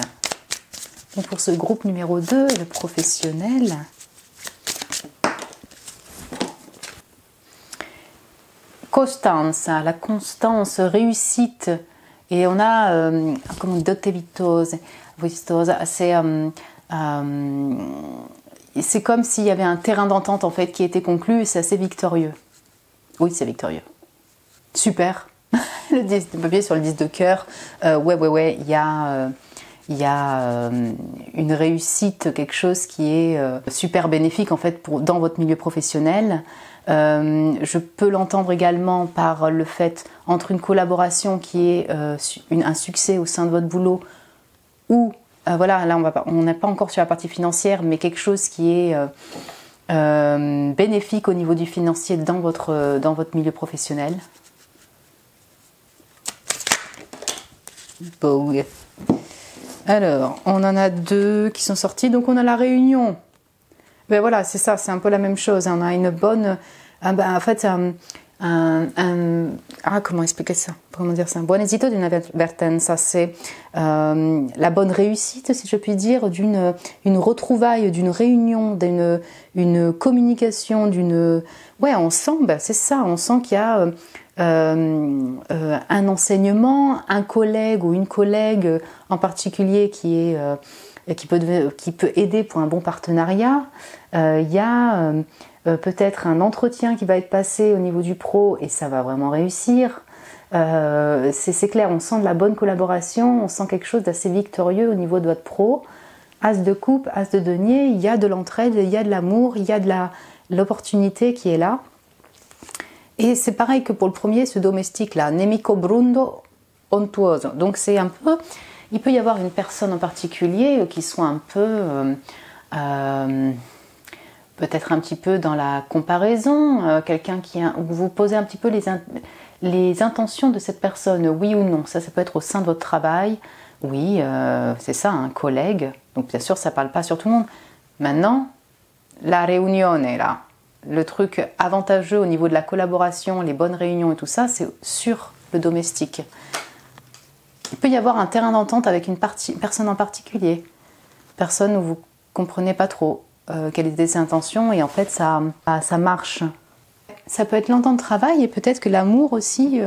Donc pour ce groupe numéro 2, le professionnel. Costanza, la constance, réussite. Et on a comme dote vistosa, c'est comme s'il y avait un terrain d'entente en fait qui était conclu et c'est assez victorieux. Oui, c'est victorieux. Super. Le 10 de papier sur le 10 de cœur. Ouais, il y a une réussite, quelque chose qui est super bénéfique en fait dans votre milieu professionnel. Je peux l'entendre également par le fait entre une collaboration qui est un succès au sein de votre boulot ou voilà, là on n'est pas encore sur la partie financière, mais quelque chose qui est bénéfique au niveau du financier dans votre milieu professionnel. Bogue. Alors, on en a 2 qui sont sortis, donc on a la réunion. Ben voilà, c'est ça, c'est un peu la même chose. On a une bonne... en fait, comment expliquer ça? Comment dire ça? Buon esito d'une avvertenza, c'est la bonne réussite, si je puis dire, une retrouvaille, d'une réunion, d'une communication, Ouais, on sent, c'est ça, on sent qu'il y a un enseignement, un collègue ou une collègue en particulier qui peut aider pour un bon partenariat. Il y a peut-être un entretien qui va être passé au niveau du pro et ça va vraiment réussir. C'est clair, on sent de la bonne collaboration, on sent quelque chose d'assez victorieux au niveau de votre pro. As de coupe, as de denier, il y a de l'entraide, il y a de l'amour, il y a de l'opportunité qui est là. Et c'est pareil que pour le premier, ce domestique là, nemico brundo ontuoso. Donc c'est un peu, il peut y avoir une personne en particulier qui soit un peu, peut-être un petit peu dans la comparaison, quelqu'un où vous posez un petit peu les intentions de cette personne, oui ou non. Ça peut être au sein de votre travail, oui, c'est ça, un collègue. Donc bien sûr, ça ne parle pas sur tout le monde. Maintenant, la réunion est là. Le truc avantageux au niveau de la collaboration, les bonnes réunions et tout ça, c'est sur le domestique. Il peut y avoir un terrain d'entente avec une personne en particulier. Personne où vous ne comprenez pas trop quelles étaient ses intentions et en fait ça marche. Ça peut être l'entente de travail et peut-être que l'amour aussi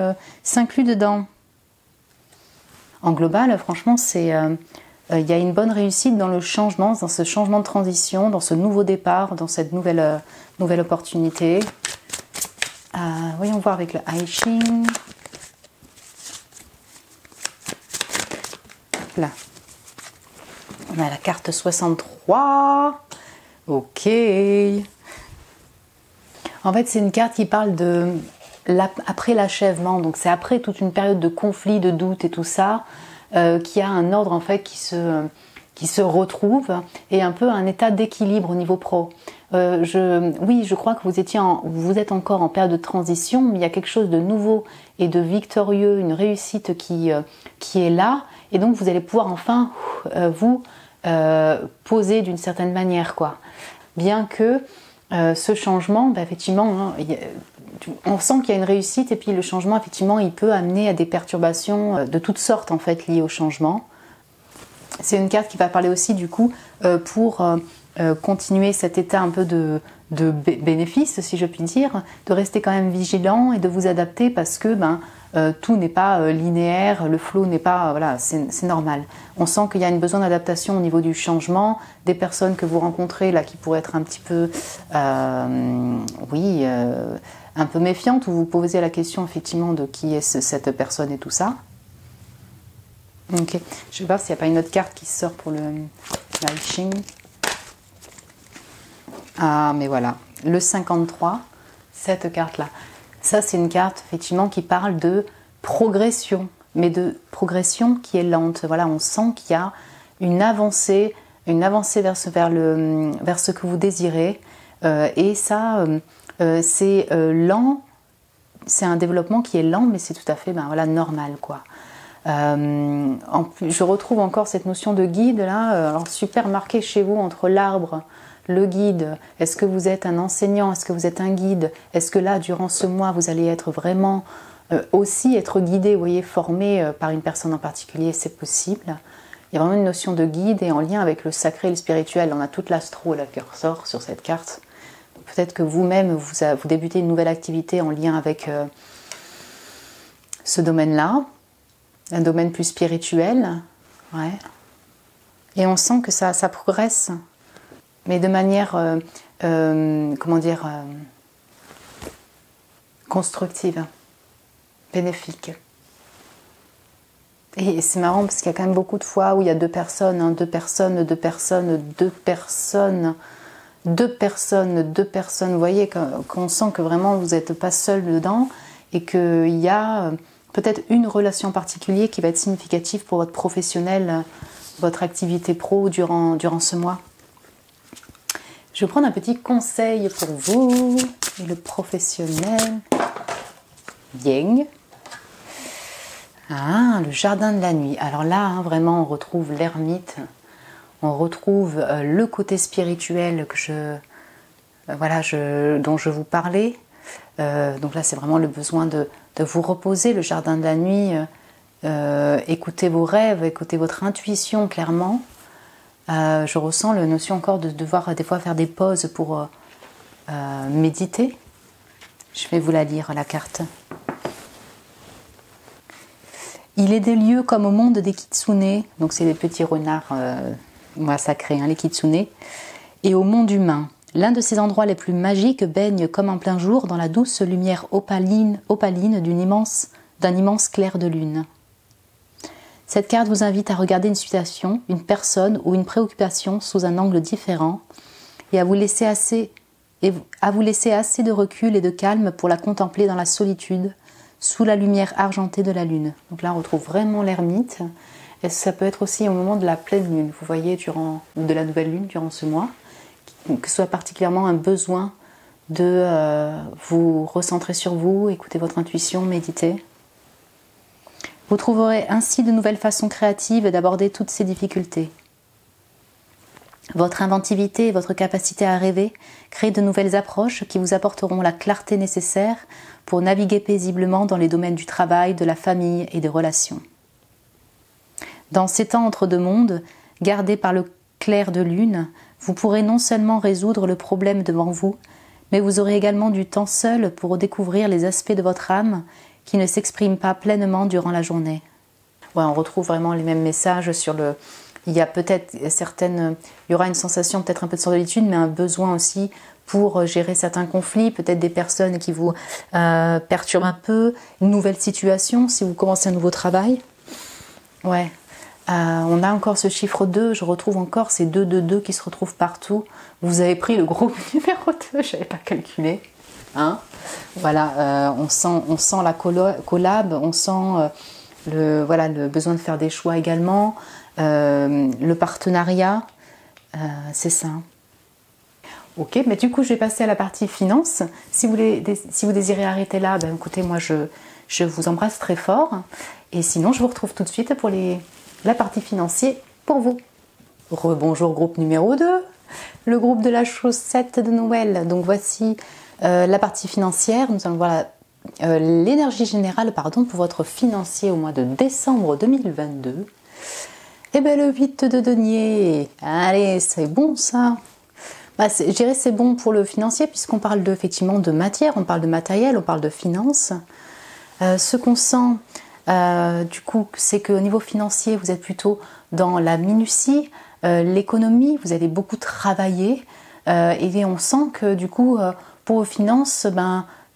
s'inclut dedans. En global, franchement, il y a une bonne réussite dans le changement, dans ce changement de transition, dans ce nouveau départ, dans cette nouvelle opportunité. Voyons voir avec le I Ching. Là. On a la carte 63. Ok. En fait, c'est une carte qui parle de après l'achèvement. Donc, c'est après toute une période de conflit, de doute et tout ça. Qui a un ordre en fait qui se retrouve et un peu un état d'équilibre au niveau pro. Oui, je crois que vous êtes encore en période de transition, mais il y a quelque chose de nouveau et de victorieux, une réussite qui est là, et donc vous allez pouvoir enfin vous poser d'une certaine manière, quoi. Bien que ce changement, effectivement, on sent qu'il y a une réussite et puis le changement, effectivement, il peut amener à des perturbations de toutes sortes, en fait, liées au changement. C'est une carte qui va parler aussi, du coup, pour continuer cet état un peu de bénéfice, si je puis dire, de rester quand même vigilant et de vous adapter parce que tout n'est pas linéaire, le flow n'est pas... voilà, c'est normal. On sent qu'il y a un besoin d'adaptation au niveau du changement, des personnes que vous rencontrez là qui pourraient être un petit peu... un peu méfiante, où vous posez la question effectivement de qui est cette personne et tout ça. Ok, je vais voir s'il n'y a pas une autre carte qui sort pour le I Ching. Ah, mais voilà, le 53, cette carte-là. Ça, c'est une carte effectivement qui parle de progression, mais de progression qui est lente. Voilà, on sent qu'il y a une avancée vers ce que vous désirez. Et ça... c'est lent, c'est un développement qui est lent, mais c'est tout à fait normal, quoi. En plus, je retrouve encore cette notion de guide là, alors super marqué chez vous entre l'arbre, le guide. Est-ce que vous êtes un enseignant? Est-ce que vous êtes un guide? Est-ce que là, durant ce mois, vous allez être vraiment aussi être guidé, vous voyez, formé par une personne en particulier? C'est possible. Il y a vraiment une notion de guide et en lien avec le sacré et le spirituel. On a toute l'astro là qui ressort sur cette carte. Peut-être que vous-même, vous débutez une nouvelle activité en lien avec ce domaine-là, un domaine plus spirituel. Ouais. Et on sent que ça progresse, mais de manière, constructive, bénéfique. Et c'est marrant parce qu'il y a quand même beaucoup de fois où il y a deux personnes, vous voyez qu'on sent que vraiment vous n'êtes pas seul dedans et qu'il y a peut-être une relation particulière qui va être significative pour votre professionnel, votre activité pro durant ce mois. Je vais prendre un petit conseil pour vous, le professionnel. Bien. Ah, le jardin de la nuit. Alors là, vraiment, on retrouve l'ermite. On retrouve le côté spirituel dont je vous parlais. Donc là, c'est vraiment le besoin de vous reposer, le jardin de la nuit. Écoutez vos rêves, écoutez votre intuition clairement. Je ressens la notion encore de devoir des fois faire des pauses pour méditer. Je vais vous la lire, la carte. Il est des lieux comme au monde des kitsune, donc c'est les petits renards sacrés, les kitsune, et au monde humain, L'un de ces endroits les plus magiques baigne comme en plein jour dans la douce lumière opaline d'un immense clair de lune. Cette carte vous invite à regarder une situation, une personne ou une préoccupation sous un angle différent et à vous laisser assez de recul et de calme pour la contempler dans la solitude, sous la lumière argentée de la lune. Donc là, on retrouve vraiment l'ermite. Et ça peut être aussi au moment de la pleine lune, vous voyez, ou de la nouvelle lune durant ce mois, que ce soit particulièrement un besoin de vous recentrer sur vous, écouter votre intuition, méditer. Vous trouverez ainsi de nouvelles façons créatives d'aborder toutes ces difficultés. Votre inventivité et votre capacité à rêver créent de nouvelles approches qui vous apporteront la clarté nécessaire pour naviguer paisiblement dans les domaines du travail, de la famille et des relations. Dans ces temps entre deux mondes, gardés par le clair de lune, vous pourrez non seulement résoudre le problème devant vous, mais vous aurez également du temps seul pour découvrir les aspects de votre âme qui ne s'expriment pas pleinement durant la journée. Ouais, on retrouve vraiment les mêmes messages sur le... Il y a peut-être il y aura une sensation peut-être un peu de solitude, mais un besoin aussi pour gérer certains conflits, peut-être des personnes qui vous perturbent un peu, une nouvelle situation si vous commencez un nouveau travail. Ouais. On a encore ce chiffre 2, je retrouve encore ces 2 qui se retrouvent partout. Vous avez pris le groupe numéro 2, je n'avais pas calculé. Hein, voilà, on sent la collab, on sent le besoin de faire des choix également, le partenariat, c'est ça. Ok, mais du coup je vais passer à la partie finance. Si vous désirez arrêter là, ben, écoutez, moi je vous embrasse très fort. Et sinon je vous retrouve tout de suite pour la partie financière pour vous. Rebonjour groupe numéro 2, le groupe de la chaussette de Noël. Donc voici la partie financière. Nous allons voir l'énergie générale pour votre financier au mois de décembre 2022. Et bien le 8 de denier, allez, c'est bon ça. Je dirais c'est bon pour le financier puisqu'on parle effectivement de matière, on parle de matériel, on parle de finances. Ce qu'on sent du coup, c'est qu'au niveau financier, vous êtes plutôt dans la minutie, l'économie, vous allez beaucoup travailler et on sent que du coup, pour vos finances,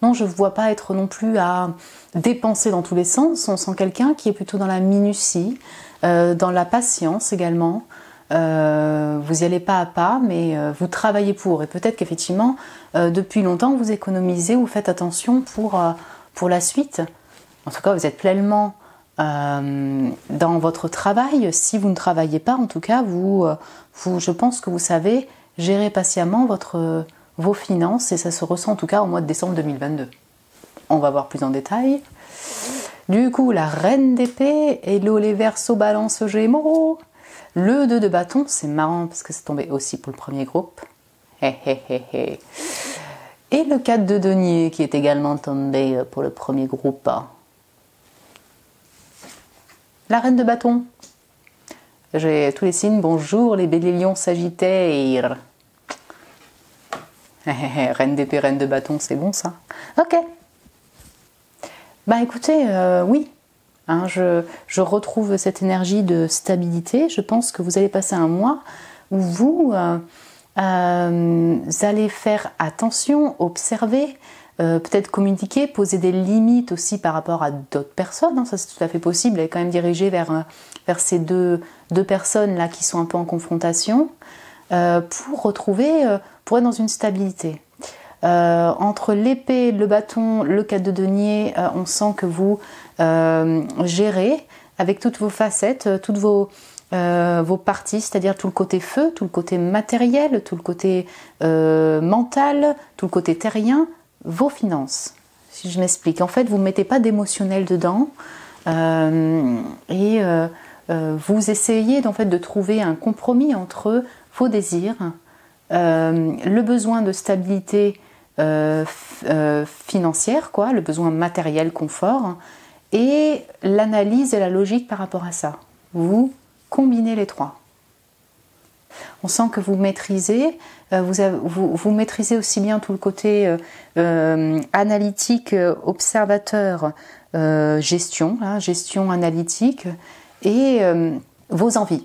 non, je ne vois pas être non plus à dépenser dans tous les sens. On sent quelqu'un qui est plutôt dans la minutie, dans la patience également. Vous y allez pas à pas, mais vous travaillez pour. Et peut-être qu'effectivement, depuis longtemps, vous économisez, vous faites attention pour la suite. En tout cas, vous êtes pleinement dans votre travail. Si vous ne travaillez pas, en tout cas, je pense que vous savez gérer patiemment vos finances et ça se ressent en tout cas au mois de décembre 2022. On va voir plus en détail. Du coup, la reine d'épée, hello les Verseaux, Balance, Gémeaux. Le 2 de bâton, c'est marrant parce que c'est tombé aussi pour le premier groupe. Et le 4 de denier qui est également tombé pour le premier groupe. La reine de bâton. J'ai tous les signes. Bonjour les béliers, lions, sagittaires. Reine d'épée, reine de bâton, c'est bon ça. Ok. Écoutez, oui. Hein, je retrouve cette énergie de stabilité. Je pense que vous allez passer un mois où vous allez faire attention, observer, peut-être communiquer, poser des limites aussi par rapport à d'autres personnes. Hein, ça c'est tout à fait possible. Elle est quand même dirigée vers ces deux personnes là qui sont un peu en confrontation pour être dans une stabilité. Entre l'épée, le bâton, le 4 de denier, on sent que vous gérez avec toutes vos facettes, toutes vos parties, c'est-à-dire tout le côté feu, tout le côté matériel, tout le côté mental, tout le côté terrien, vos finances. Si je m'explique, en fait, vous ne mettez pas d'émotionnel dedans et vous essayez en fait de trouver un compromis entre vos désirs, le besoin de stabilité financière, le besoin matériel, confort, et l'analyse et la logique par rapport à ça. Vous combinez les trois. On sent que vous maîtrisez, vous maîtrisez aussi bien tout le côté analytique, observateur, gestion analytique, et vos envies.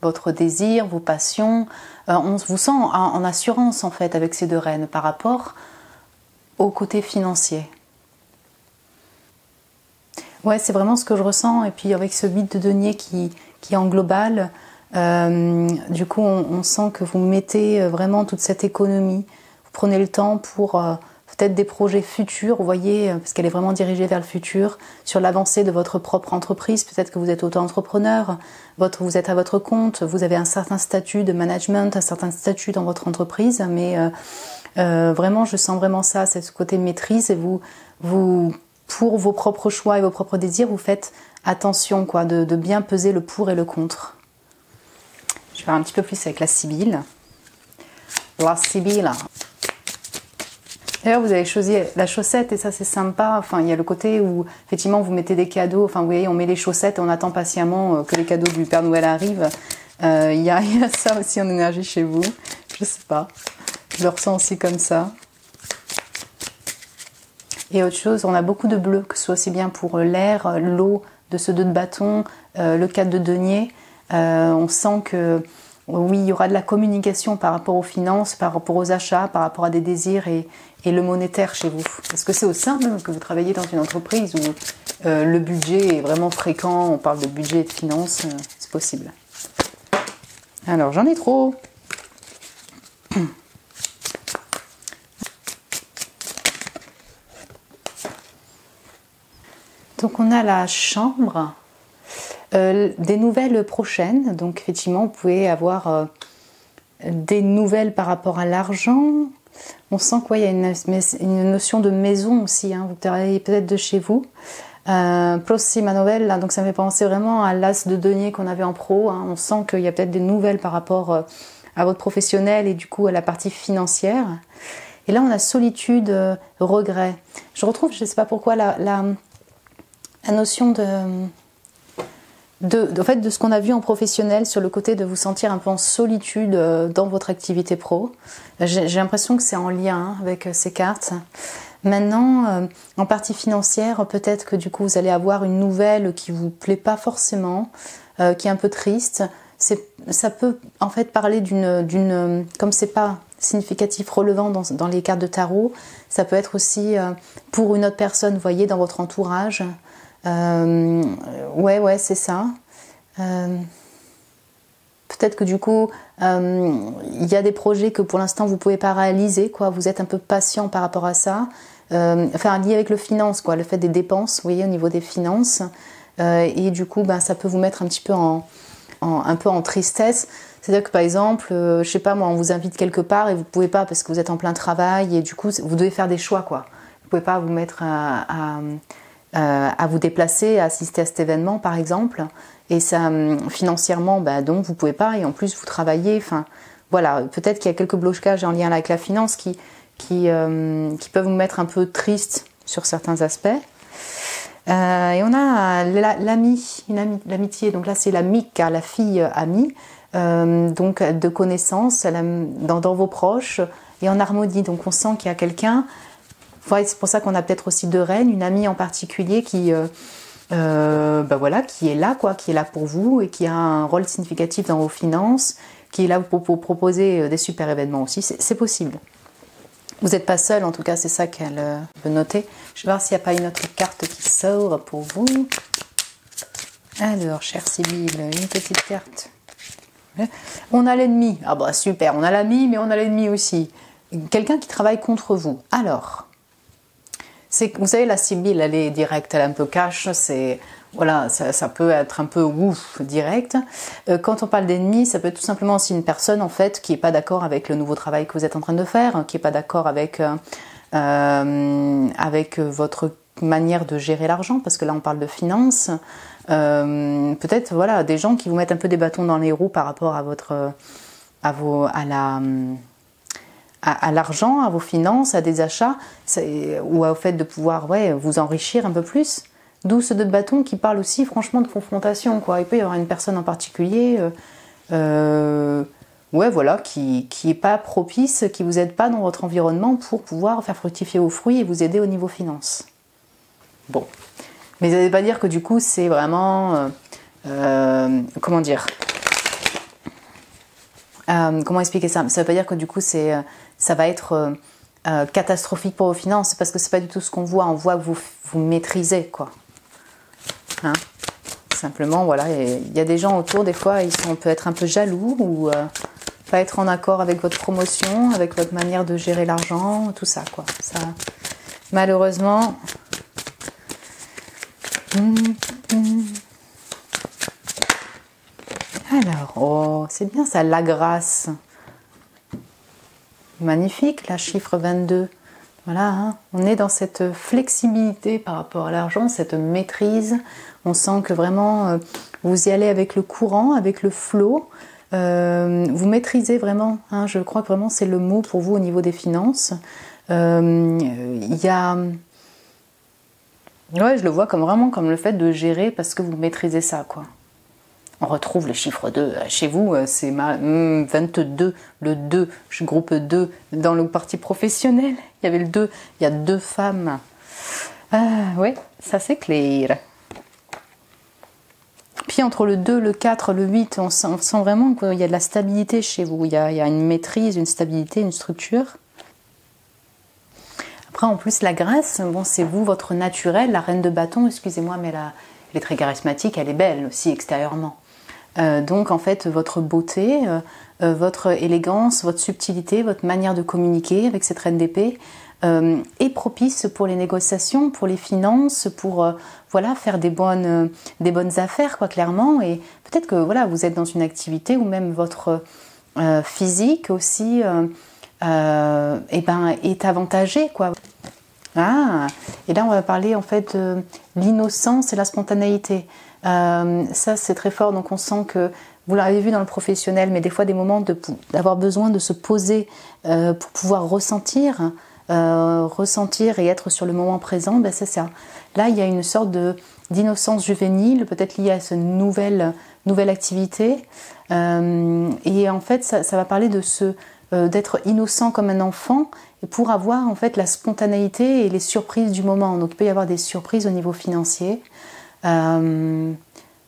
votre désir, vos passions. On vous sent en assurance en fait avec ces deux reines par rapport au côté financier. Ouais, c'est vraiment ce que je ressens. Et puis avec ce 8 de denier qui est en global, du coup on sent que vous mettez vraiment toute cette économie. Vous prenez le temps pour peut-être des projets futurs, vous voyez, parce qu'elle est vraiment dirigée vers le futur, sur l'avancée de votre propre entreprise. Peut-être que vous êtes auto-entrepreneur, vous êtes à votre compte, vous avez un certain statut de management, un certain statut dans votre entreprise, mais vraiment, je sens vraiment ça, c'est ce côté maîtrise, et vous, pour vos propres choix et vos propres désirs, vous faites attention quoi, de bien peser le pour et le contre. Je vais faire un petit peu plus avec la Sibylle. La Sibylle. D'ailleurs, vous avez choisi la chaussette et ça c'est sympa. Enfin, il y a le côté où effectivement vous mettez des cadeaux. Enfin, vous voyez, on met les chaussettes et on attend patiemment que les cadeaux du Père Noël arrivent. Il y a ça aussi en énergie chez vous. Je sais pas. Je le ressens aussi comme ça. Et autre chose, on a beaucoup de bleu, que ce soit aussi bien pour l'air, l'eau de ce 2 de bâton, le 4 de denier. On sent que oui, il y aura de la communication par rapport aux finances, par rapport aux achats, par rapport à des désirs et le monétaire chez vous. Parce que c'est au sein même que vous travaillez dans une entreprise où le budget est vraiment fréquent, on parle de budget et de finances, c'est possible. Alors, j'en ai trop. Donc, on a la chambre. Des nouvelles prochaines, donc effectivement vous pouvez avoir des nouvelles par rapport à l'argent. On sent qu'il y a une notion de maison aussi, hein. Vous travaillez peut-être de chez vous. Prossima novella, donc ça me fait penser vraiment à l'as de denier qu'on avait en pro, hein. On sent qu'il y a peut-être des nouvelles par rapport à votre professionnel et du coup à la partie financière. Et là on a solitude, regret. Je retrouve, je ne sais pas pourquoi, la notion en fait, de ce qu'on a vu en professionnel sur le côté de vous sentir un peu en solitude dans votre activité pro. J'ai l'impression que c'est en lien hein, avec ces cartes. Maintenant, en partie financière, peut-être que du coup vous allez avoir une nouvelle qui vous plaît pas forcément, qui est un peu triste. Ça peut en fait parler d'une comme c'est pas significatif relevant dans les cartes de tarot, ça peut être aussi pour une autre personne, vous voyez, dans votre entourage. Ouais, c'est ça. Peut-être que du coup, il y a des projets que pour l'instant vous pouvez pas réaliser, quoi. Vous êtes un peu patient par rapport à ça. Enfin, lié avec le finance, quoi, le fait des dépenses, vous voyez, au niveau des finances. Et du coup, ça peut vous mettre un petit peu un peu en tristesse. C'est-à-dire que par exemple, je sais pas moi, on vous invite quelque part et vous pouvez pas parce que vous êtes en plein travail et du coup, vous devez faire des choix, quoi. Vous pouvez pas vous mettre à vous déplacer, à assister à cet événement par exemple, et ça financièrement donc vous pouvez pas, et en plus vous travaillez, enfin voilà, peut-être qu'il y a quelques blocages en lien avec la finance qui peuvent vous mettre un peu triste sur certains aspects. Et on a l'amitié, donc là c'est l'amica, la fille amie, donc de connaissances dans vos proches et en harmonie, donc on sent qu'il y a quelqu'un. Ouais, c'est pour ça qu'on a peut-être aussi 2 reines, une amie en particulier qui est là, quoi, qui est là pour vous et qui a un rôle significatif dans vos finances, qui est là pour proposer des super événements aussi. C'est possible. Vous n'êtes pas seul, en tout cas, c'est ça qu'elle veut noter. Je vais voir s'il n'y a pas une autre carte qui sort pour vous. Alors, chère Sibylle, une petite carte. On a l'ennemi. Ah bah super, on a l'ami, mais on a l'ennemi aussi. Quelqu'un qui travaille contre vous. Alors... vous savez, la Sibylle, elle est directe, elle est un peu cash, voilà, ça peut être un peu ouf, direct. Quand on parle d'ennemi, ça peut être tout simplement aussi une personne, en fait, qui n'est pas d'accord avec le nouveau travail que vous êtes en train de faire, qui n'est pas d'accord avec votre manière de gérer l'argent, parce que là, on parle de finances. Peut-être, voilà, des gens qui vous mettent un peu des bâtons dans les roues par rapport à l'argent, à vos finances, à des achats, ou au fait de pouvoir vous enrichir un peu plus. D'où ce 2 de bâton qui parle aussi franchement de confrontation, quoi. Il peut y avoir une personne en particulier qui est pas propice, qui vous aide pas dans votre environnement pour pouvoir faire fructifier vos fruits et vous aider au niveau finance. Bon. Mais ça ne veut pas dire que du coup c'est vraiment... comment dire ? Comment expliquer ça? Ça veut pas dire que du coup ça va être catastrophique pour vos finances, parce que c'est pas du tout ce qu'on voit. On voit que vous maîtrisez, quoi. Hein? Simplement, voilà, il y a des gens autour, des fois, on peut être un peu jaloux ou pas être en accord avec votre promotion, avec votre manière de gérer l'argent, tout ça, quoi. Ça, malheureusement. Alors, oh, c'est bien ça, la grâce. Magnifique, la chiffre 22. Voilà, hein, on est dans cette flexibilité par rapport à l'argent, cette maîtrise. On sent que vraiment, vous y allez avec le courant, avec le flot. Vous maîtrisez vraiment, hein, je crois que vraiment c'est le mot pour vous au niveau des finances. Il y a... Ouais, je le vois comme vraiment comme le fait de gérer parce que vous maîtrisez ça, quoi. On retrouve le chiffre 2. Chez vous, c'est 22, le 2, groupe 2, dans le parti professionnel. Il y avait le 2, il y a 2 femmes. Oui, ça c'est clair. Puis entre le 2, le 4, le 8, on sent vraiment qu'il y a de la stabilité chez vous. Il y a une maîtrise, une stabilité, une structure. Après, en plus, la grâce, bon, c'est vous, votre naturel, la reine de bâton, excusez-moi, mais elle est très charismatique, elle est belle aussi extérieurement. Donc en fait votre beauté, votre élégance, votre subtilité, votre manière de communiquer avec cette reine d'épée est propice pour les négociations, pour les finances, pour voilà, faire des bonnes affaires, quoi, clairement. Et peut-être que voilà, vous êtes dans une activité où même votre physique aussi est avantagé, quoi. Ah, et là on va parler en fait de l'innocence et la spontanéité. Ça c'est très fort, donc on sent que vous l'avez vu dans le professionnel, mais des fois des moments d'avoir besoin de se poser pour pouvoir ressentir et être sur le moment présent, ben c'est ça. Là il y a une sorte d'innocence juvénile, peut-être liée à cette nouvelle activité, et en fait ça va parler de d'être innocent comme un enfant et pour avoir en fait la spontanéité et les surprises du moment. Donc il peut y avoir des surprises au niveau financier.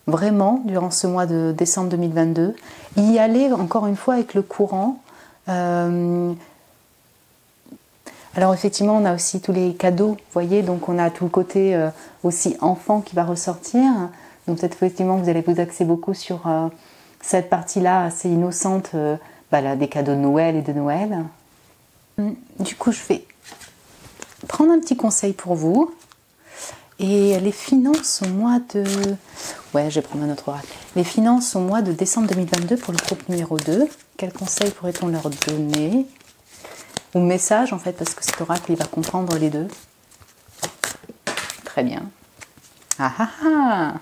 Vraiment, durant ce mois de décembre 2022, y aller encore une fois avec le courant. Alors effectivement, on a aussi tous les cadeaux, vous voyez, donc on a tout le côté aussi enfant qui va ressortir. Donc peut-être effectivement, vous allez vous axer beaucoup sur cette partie-là assez innocente, là, des cadeaux de Noël et de Noël. Du coup, je vais prendre un petit conseil pour vous. Et les finances au mois de... Ouais, je vais prendre un autre oracle. Les finances au mois de décembre 2022 pour le groupe numéro 2. Quels conseils pourrait-on leur donner? Ou message en fait, parce que cet oracle, il va comprendre les deux. Très bien. Ah ah ah!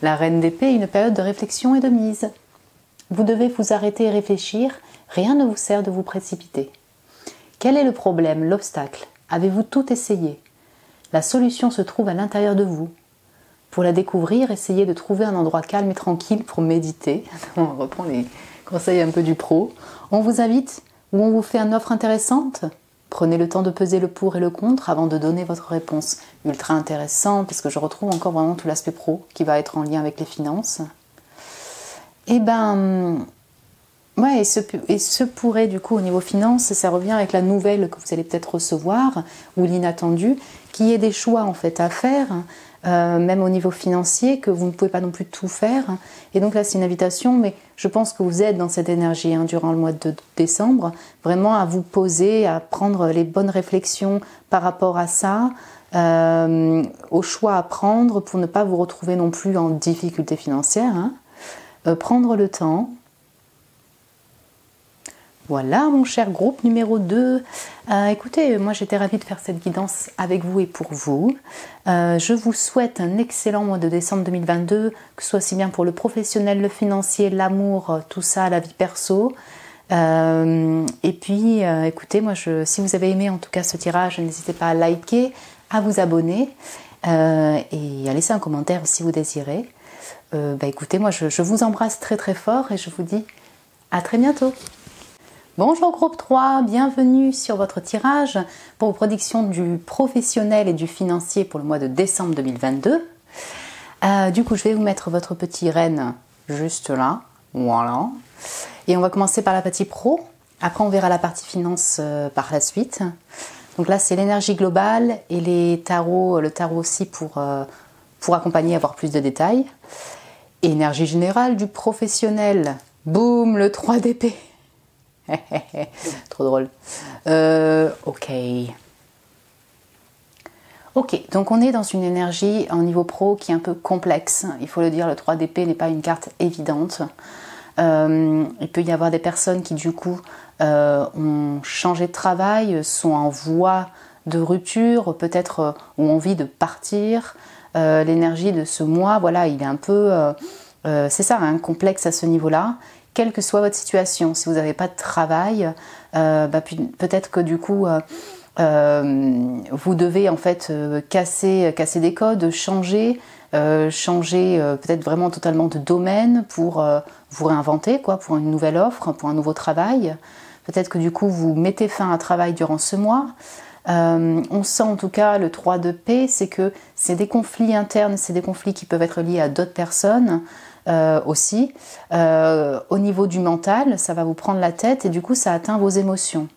La reine d'épée, une période de réflexion et de mise. Vous devez vous arrêter et réfléchir. Rien ne vous sert de vous précipiter. Quel est le problème, l'obstacle? Avez-vous tout essayé? La solution se trouve à l'intérieur de vous. Pour la découvrir, essayez de trouver un endroit calme et tranquille pour méditer. On reprend les conseils un peu du pro. On vous invite ou on vous fait une offre intéressante. Prenez le temps de peser le pour et le contre avant de donner votre réponse. Ultra intéressant, parce que je retrouve encore vraiment tout l'aspect pro qui va être en lien avec les finances. Ouais, et ce pourrait du coup au niveau finance, ça revient avec la nouvelle que vous allez peut-être recevoir ou l'inattendu, qui est des choix en fait à faire, même au niveau financier, que vous ne pouvez pas non plus tout faire. Et donc là c'est une invitation, mais je pense que vous êtes dans cette énergie durant le mois de décembre, vraiment à vous poser, à prendre les bonnes réflexions par rapport à ça, aux choix à prendre pour ne pas vous retrouver non plus en difficulté financière. Prendre le temps. Voilà mon cher groupe numéro 2. Écoutez, moi j'étais ravie de faire cette guidance avec vous et pour vous. Je vous souhaite un excellent mois de décembre 2022, que ce soit aussi bien pour le professionnel, le financier, l'amour, tout ça, la vie perso. Et puis écoutez, moi si vous avez aimé en tout cas ce tirage, n'hésitez pas à liker, à vous abonner et à laisser un commentaire si vous désirez. Écoutez, moi je vous embrasse très très fort et je vous dis à très bientôt. Bonjour groupe 3, bienvenue sur votre tirage pour vos prédictions du professionnel et du financier pour le mois de décembre 2022. Du coup, je vais vous mettre votre petit renne juste là, voilà. Et on va commencer par la partie pro. Après, on verra la partie finance par la suite. Donc là, c'est l'énergie globale et les tarots, le tarot aussi pour accompagner, avoir plus de détails. Énergie générale du professionnel. Boum, le 3 d'épée. Trop drôle. Ok, donc on est dans une énergie en niveau pro qui est un peu complexe. Il faut le dire, le 3 d'épée n'est pas une carte évidente. Il peut y avoir des personnes qui du coup ont changé de travail, sont en voie de rupture, peut-être ont envie de partir. L'énergie de ce mois, voilà, il est un peu, c'est ça, hein, complexe à ce niveau-là. Quelle que soit votre situation, si vous n'avez pas de travail, peut-être que du coup vous devez en fait casser des codes, changer peut-être vraiment totalement de domaine pour vous réinventer, quoi, pour une nouvelle offre, pour un nouveau travail. Peut-être que du coup vous mettez fin à un travail durant ce mois. On sent en tout cas le 3 de paix, c'est que c'est des conflits internes, c'est des conflits qui peuvent être liés à d'autres personnes aussi. Au niveau du mental, ça va vous prendre la tête et du coup ça atteint vos émotions.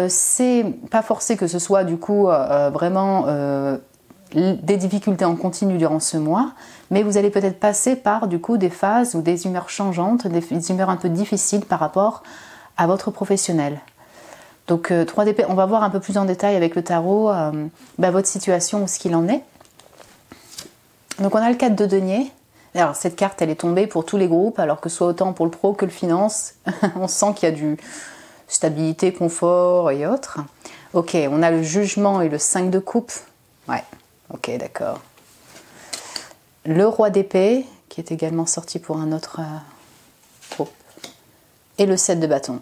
C'est pas forcé que ce soit du coup vraiment des difficultés en continu durant ce mois, mais vous allez peut-être passer par du coup des phases ou des humeurs changeantes, des humeurs un peu difficiles par rapport à votre professionnel. Donc 3 d'épée, on va voir un peu plus en détail avec le tarot votre situation ou ce qu'il en est. Donc on a le 4 de denier. Alors cette carte elle est tombée pour tous les groupes, alors que soit autant pour le pro que le finance, on sent qu'il y a du stabilité, confort et autres. Ok, on a le jugement et le 5 de coupe. Ouais, ok, d'accord. Le roi d'épée, qui est également sorti pour un autre groupe. Et le 7 de bâton.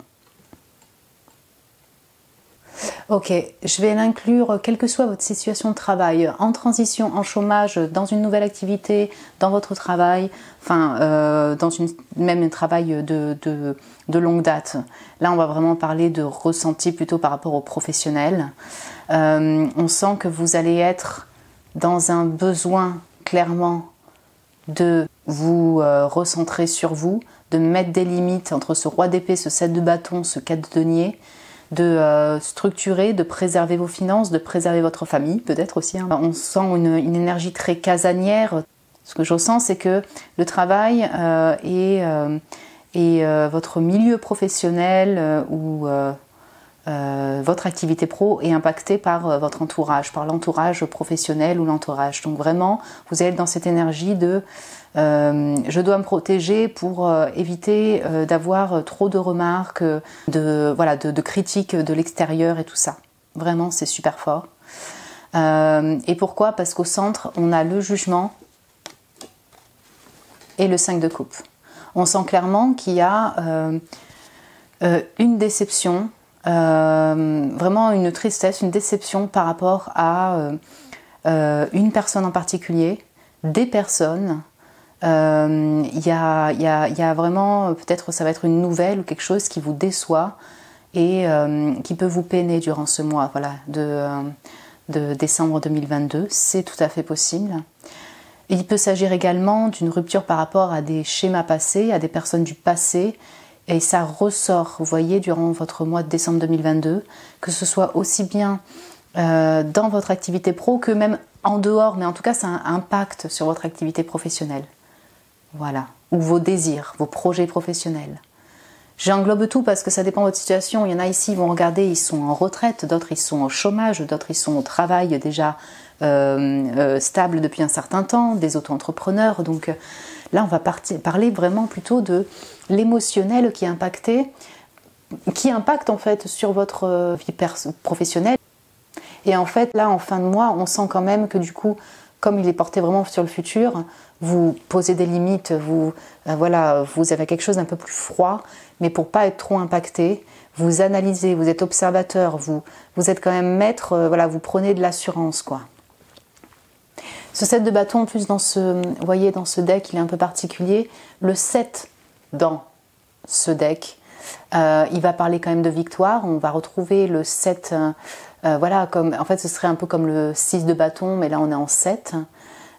Ok, je vais l'inclure, quelle que soit votre situation de travail, en transition, en chômage, dans une nouvelle activité, dans votre travail, enfin, dans même un travail de longue date. Là, on va vraiment parler de ressenti plutôt par rapport aux professionnels. On sent que vous allez être dans un besoin, clairement, de vous recentrer sur vous, de mettre des limites entre ce roi d'épée, ce 7 de bâton, ce 4 de denier, de structurer, de préserver vos finances, de préserver votre famille peut-être aussi. Hein. On sent une énergie très casanière. Ce que je ressens, c'est que le travail et votre milieu professionnel ou votre activité pro est impacté par votre entourage, par l'entourage professionnel ou l'entourage. Donc vraiment, vous allez être dans cette énergie de je dois me protéger pour éviter d'avoir trop de remarques, de critiques de l'extérieur et tout ça. Vraiment, c'est super fort. Et pourquoi ? Parce qu'au centre, on a le jugement et le 5 de coupe. On sent clairement qu'il y a une déception, vraiment une tristesse, une déception par rapport à une personne en particulier, des personnes. Il y a vraiment, peut-être ça va être une nouvelle ou quelque chose qui vous déçoit et qui peut vous peiner durant ce mois, voilà, de décembre 2022. C'est tout à fait possible. Il peut s'agir également d'une rupture par rapport à des schémas passés, à des personnes du passé, et ça ressort, vous voyez, durant votre mois de décembre 2022, que ce soit aussi bien dans votre activité pro que même en dehors, mais en tout cas ça a un impact sur votre activité professionnelle. Voilà, ou vos désirs, vos projets professionnels. J'englobe tout parce que ça dépend de votre situation. Il y en a ici, ils vont regarder, ils sont en retraite, d'autres ils sont au chômage, d'autres ils sont au travail déjà stable depuis un certain temps, des auto-entrepreneurs. Donc là, on va parler vraiment plutôt de l'émotionnel qui impacte en fait sur votre vie professionnelle. Et en fait, là, en fin de mois, on sent quand même que du coup, comme il est porté vraiment sur le futur, vous posez des limites, vous avez quelque chose d'un peu plus froid, mais pour pas être trop impacté, vous analysez, vous êtes observateur, vous êtes quand même maître, vous prenez de l'assurance, quoi. Ce 7 de bâton, en plus, dans ce deck, il est un peu particulier. Le 7 dans ce deck, il va parler quand même de victoire. On va retrouver le 7, en fait, ce serait un peu comme le 6 de bâton, mais là, on est en 7.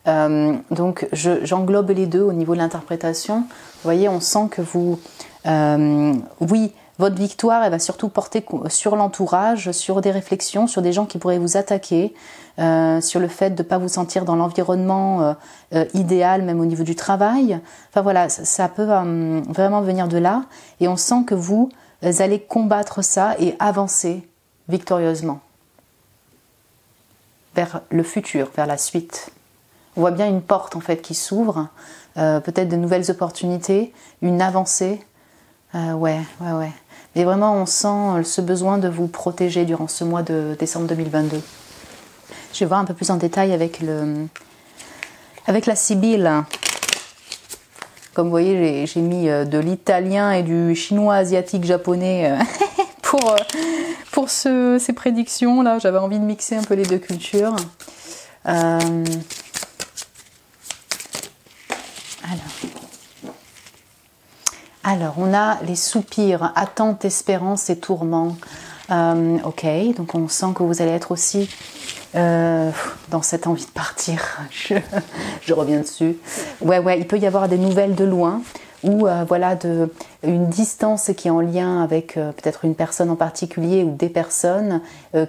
Donc j'englobe les deux au niveau de l'interprétation. Vous voyez, on sent que vous... oui, votre victoire, elle va surtout porter sur l'entourage, sur des réflexions, sur des gens qui pourraient vous attaquer, sur le fait de ne pas vous sentir dans l'environnement idéal, même au niveau du travail. Enfin voilà, ça peut vraiment venir de là. Et on sent que vous allez combattre ça et avancer victorieusement vers le futur, vers la suite. On voit bien une porte en fait qui s'ouvre, peut-être de nouvelles opportunités, une avancée. Ouais. Mais vraiment, on sent ce besoin de vous protéger durant ce mois de décembre 2022. Je vais voir un peu plus en détail avec la Sibylle. Comme vous voyez, j'ai mis de l'italien et du chinois, asiatique, japonais pour ces prédictions. Là, j'avais envie de mixer un peu les deux cultures. Alors, on a les soupirs, attente, espérance et tourment. Ok, donc on sent que vous allez être aussi dans cette envie de partir. Je reviens dessus. Ouais, il peut y avoir des nouvelles de loin ou voilà une distance qui est en lien avec peut-être une personne en particulier ou des personnes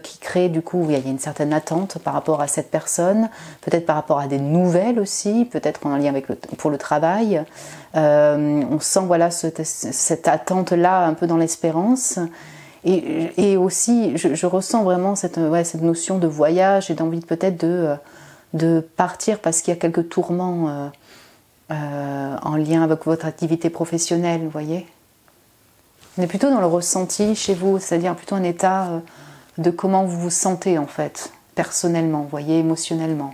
qui créent du coup, il y a une certaine attente par rapport à cette personne, peut-être par rapport à des nouvelles aussi, peut-être en lien avec pour le travail. On sent voilà cette attente-là un peu dans l'espérance. Et aussi, je ressens vraiment cette notion de voyage et d'envie peut-être de partir parce qu'il y a quelques tourments en lien avec votre activité professionnelle, vous voyez. On est plutôt dans le ressenti chez vous, c'est-à-dire plutôt un état de comment vous vous sentez en fait, personnellement, vous voyez, émotionnellement.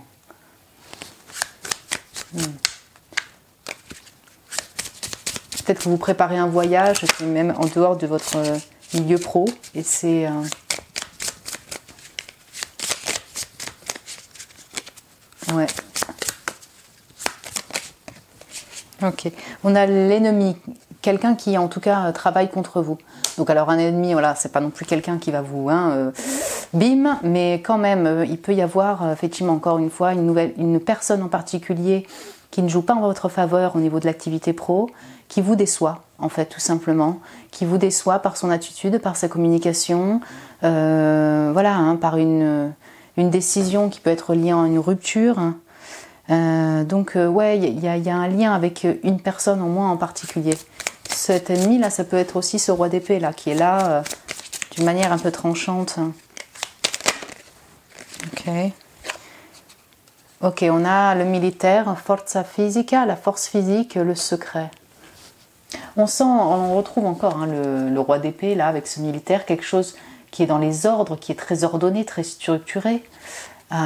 Peut-être que vous préparez un voyage, même en dehors de votre milieu pro, et c'est... Ouais. Ok. On a l'ennemi, quelqu'un qui en tout cas travaille contre vous. Donc alors un ennemi, voilà, c'est pas non plus quelqu'un qui va vous... bim, mais quand même, il peut y avoir effectivement encore une fois une personne en particulier qui ne joue pas en votre faveur au niveau de l'activité pro, qui vous déçoit en fait tout simplement, qui vous déçoit par son attitude, par sa communication, voilà, par une décision qui peut être liée à une rupture. Donc ouais, il y a un lien avec une personne en moins en particulier. Cet ennemi là, ça peut être aussi ce roi d'épée là, qui est là d'une manière un peu tranchante. Ok, on a le militaire, forza fisica, la force physique, le secret. On retrouve encore le roi d'épée là avec ce militaire, quelque chose qui est dans les ordres, qui est très ordonné, très structuré. Il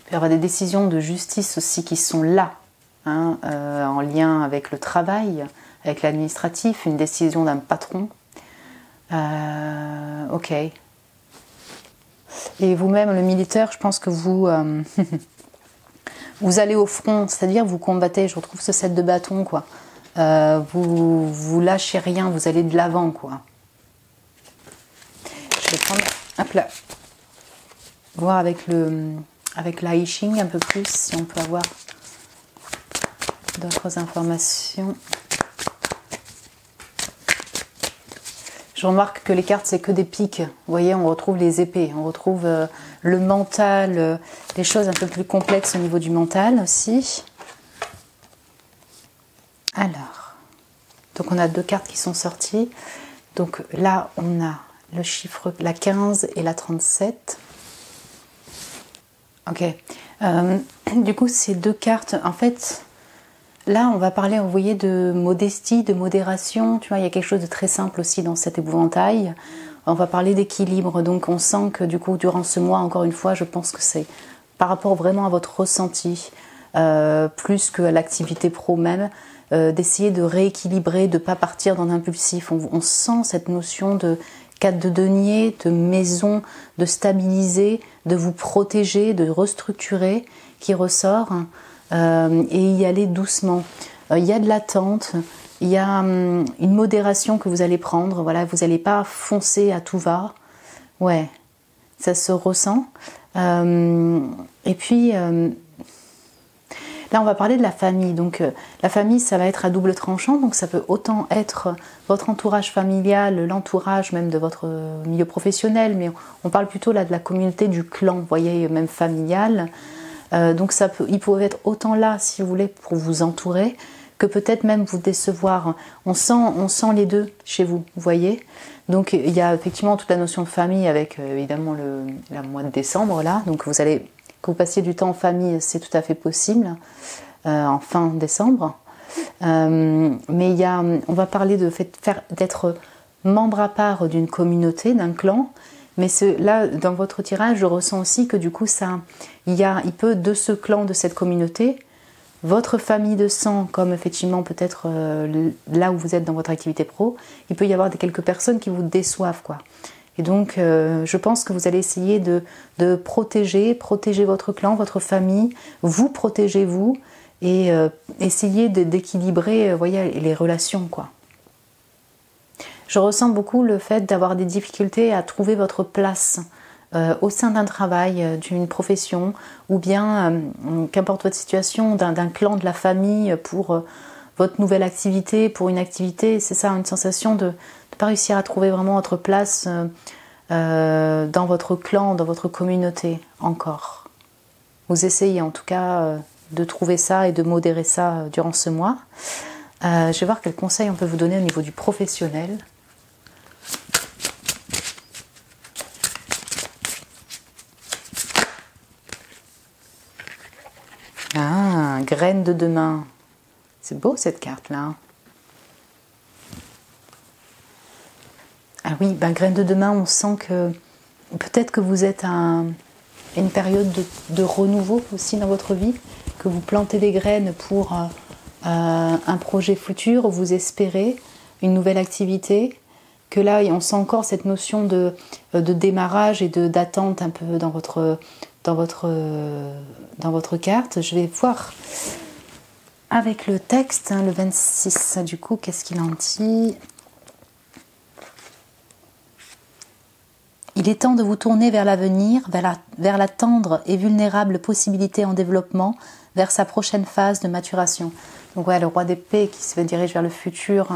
peut y avoir des décisions de justice aussi qui sont là, en lien avec le travail, avec l'administratif, une décision d'un patron. Ok. Et vous-même, le militaire, je pense que vous allez au front, c'est-à-dire vous combattez. Je retrouve ce set de bâton, quoi. Vous lâchez rien, vous allez de l'avant, quoi. Je vais prendre, hop là, voir avec la I Ching un peu plus si on peut avoir d'autres informations. Je remarque que les cartes, c'est que des piques. Vous voyez, on retrouve les épées, on retrouve le mental, des choses un peu plus complexes au niveau du mental aussi. Alors, donc on a deux cartes qui sont sorties. Donc là, on a le chiffre, la 15 et la 37. Ok. Du coup, ces deux cartes, en fait... Là, on va parler, vous voyez, de modestie, de modération. Tu vois, il y a quelque chose de très simple aussi dans cet épouvantail. On va parler d'équilibre. Donc, on sent que du coup, durant ce mois, encore une fois, je pense que c'est par rapport vraiment à votre ressenti, plus que à l'activité pro même, d'essayer de rééquilibrer, de ne pas partir dans l'impulsif. On sent cette notion de 4 de denier, de maison, de stabiliser, de vous protéger, de restructurer qui ressort. Et y aller doucement. Il y a de l'attente, il y a une modération que vous allez prendre. Voilà, vous n'allez pas foncer à tout va. Ouais, ça se ressent. Et puis, là, on va parler de la famille. Donc, la famille, ça va être à double tranchant. Donc, ça peut autant être votre entourage familial, l'entourage même de votre milieu professionnel. Mais on parle plutôt là de la communauté, du clan, vous voyez, même familial. Donc, il peut être autant là, si vous voulez, pour vous entourer, que peut-être même vous décevoir. On sent les deux chez vous, vous voyez. Donc, il y a effectivement toute la notion de famille avec, évidemment, le mois de décembre, là. Donc, que vous passiez du temps en famille, c'est tout à fait possible, en fin décembre. Mais on va parler d'être membre à part d'une communauté, d'un clan. Mais là, dans votre tirage, je ressens aussi que du coup, il peut de ce clan, de cette communauté, votre famille de sang, comme effectivement peut-être là où vous êtes dans votre activité pro, il peut y avoir quelques personnes qui vous déçoivent, quoi. Et donc, je pense que vous allez essayer de protéger votre clan, votre famille, vous protégez-vous et essayer d'équilibrer, voyez, les relations, quoi. Je ressens beaucoup le fait d'avoir des difficultés à trouver votre place au sein d'un travail, d'une profession, ou bien, qu'importe votre situation, d'un clan, de la famille, pour votre nouvelle activité, pour une activité. C'est ça, une sensation de ne pas réussir à trouver vraiment votre place dans votre clan, dans votre communauté encore. Vous essayez en tout cas de trouver ça et de modérer ça durant ce mois. Je vais voir quels conseils on peut vous donner au niveau du professionnel. Ah, graine de demain. C'est beau cette carte-là. Ah oui, graine de demain, on sent que peut-être que vous êtes à une période de renouveau aussi dans votre vie, que vous plantez des graines pour un projet futur, vous espérez une nouvelle activité, que là, on sent encore cette notion de démarrage et d'attente un peu dans votre carte. Je vais voir avec le texte, le 26, du coup, qu'est-ce qu'il en dit? Il est temps de vous tourner vers l'avenir, vers la tendre et vulnérable possibilité en développement, vers sa prochaine phase de maturation. Donc ouais, le roi d'épée qui se dirige vers le futur.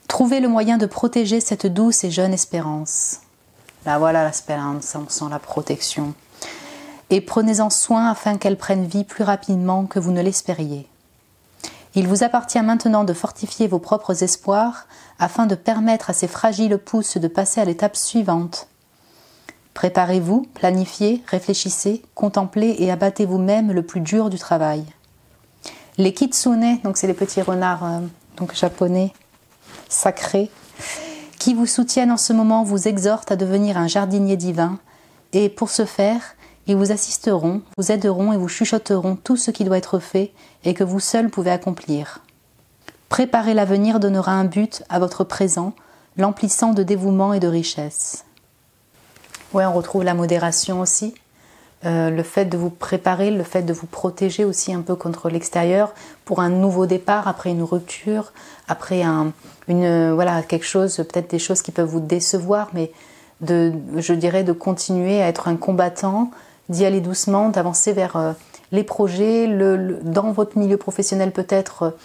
Trouvez le moyen de protéger cette douce et jeune espérance. Là voilà l'espérance, on sent la protection. Et prenez-en soin afin qu'elle prenne vie plus rapidement que vous ne l'espériez. Il vous appartient maintenant de fortifier vos propres espoirs afin de permettre à ces fragiles pousses de passer à l'étape suivante. Préparez-vous, planifiez, réfléchissez, contemplez et abattez vous-même le plus dur du travail. Les kitsune, donc c'est les petits renards japonais, sacrés, qui vous soutiennent en ce moment vous exhortent à devenir un jardinier divin et pour ce faire, ils vous assisteront, vous aideront et vous chuchoteront tout ce qui doit être fait et que vous seul pouvez accomplir. Préparer l'avenir donnera un but à votre présent, l'emplissant de dévouement et de richesse. Ouais, on retrouve la modération aussi, le fait de vous préparer, le fait de vous protéger aussi un peu contre l'extérieur pour un nouveau départ, après une rupture, après quelque chose, peut-être des choses qui peuvent vous décevoir, mais je dirais de continuer à être un combattant, d'y aller doucement, d'avancer vers les projets, dans votre milieu professionnel peut-être,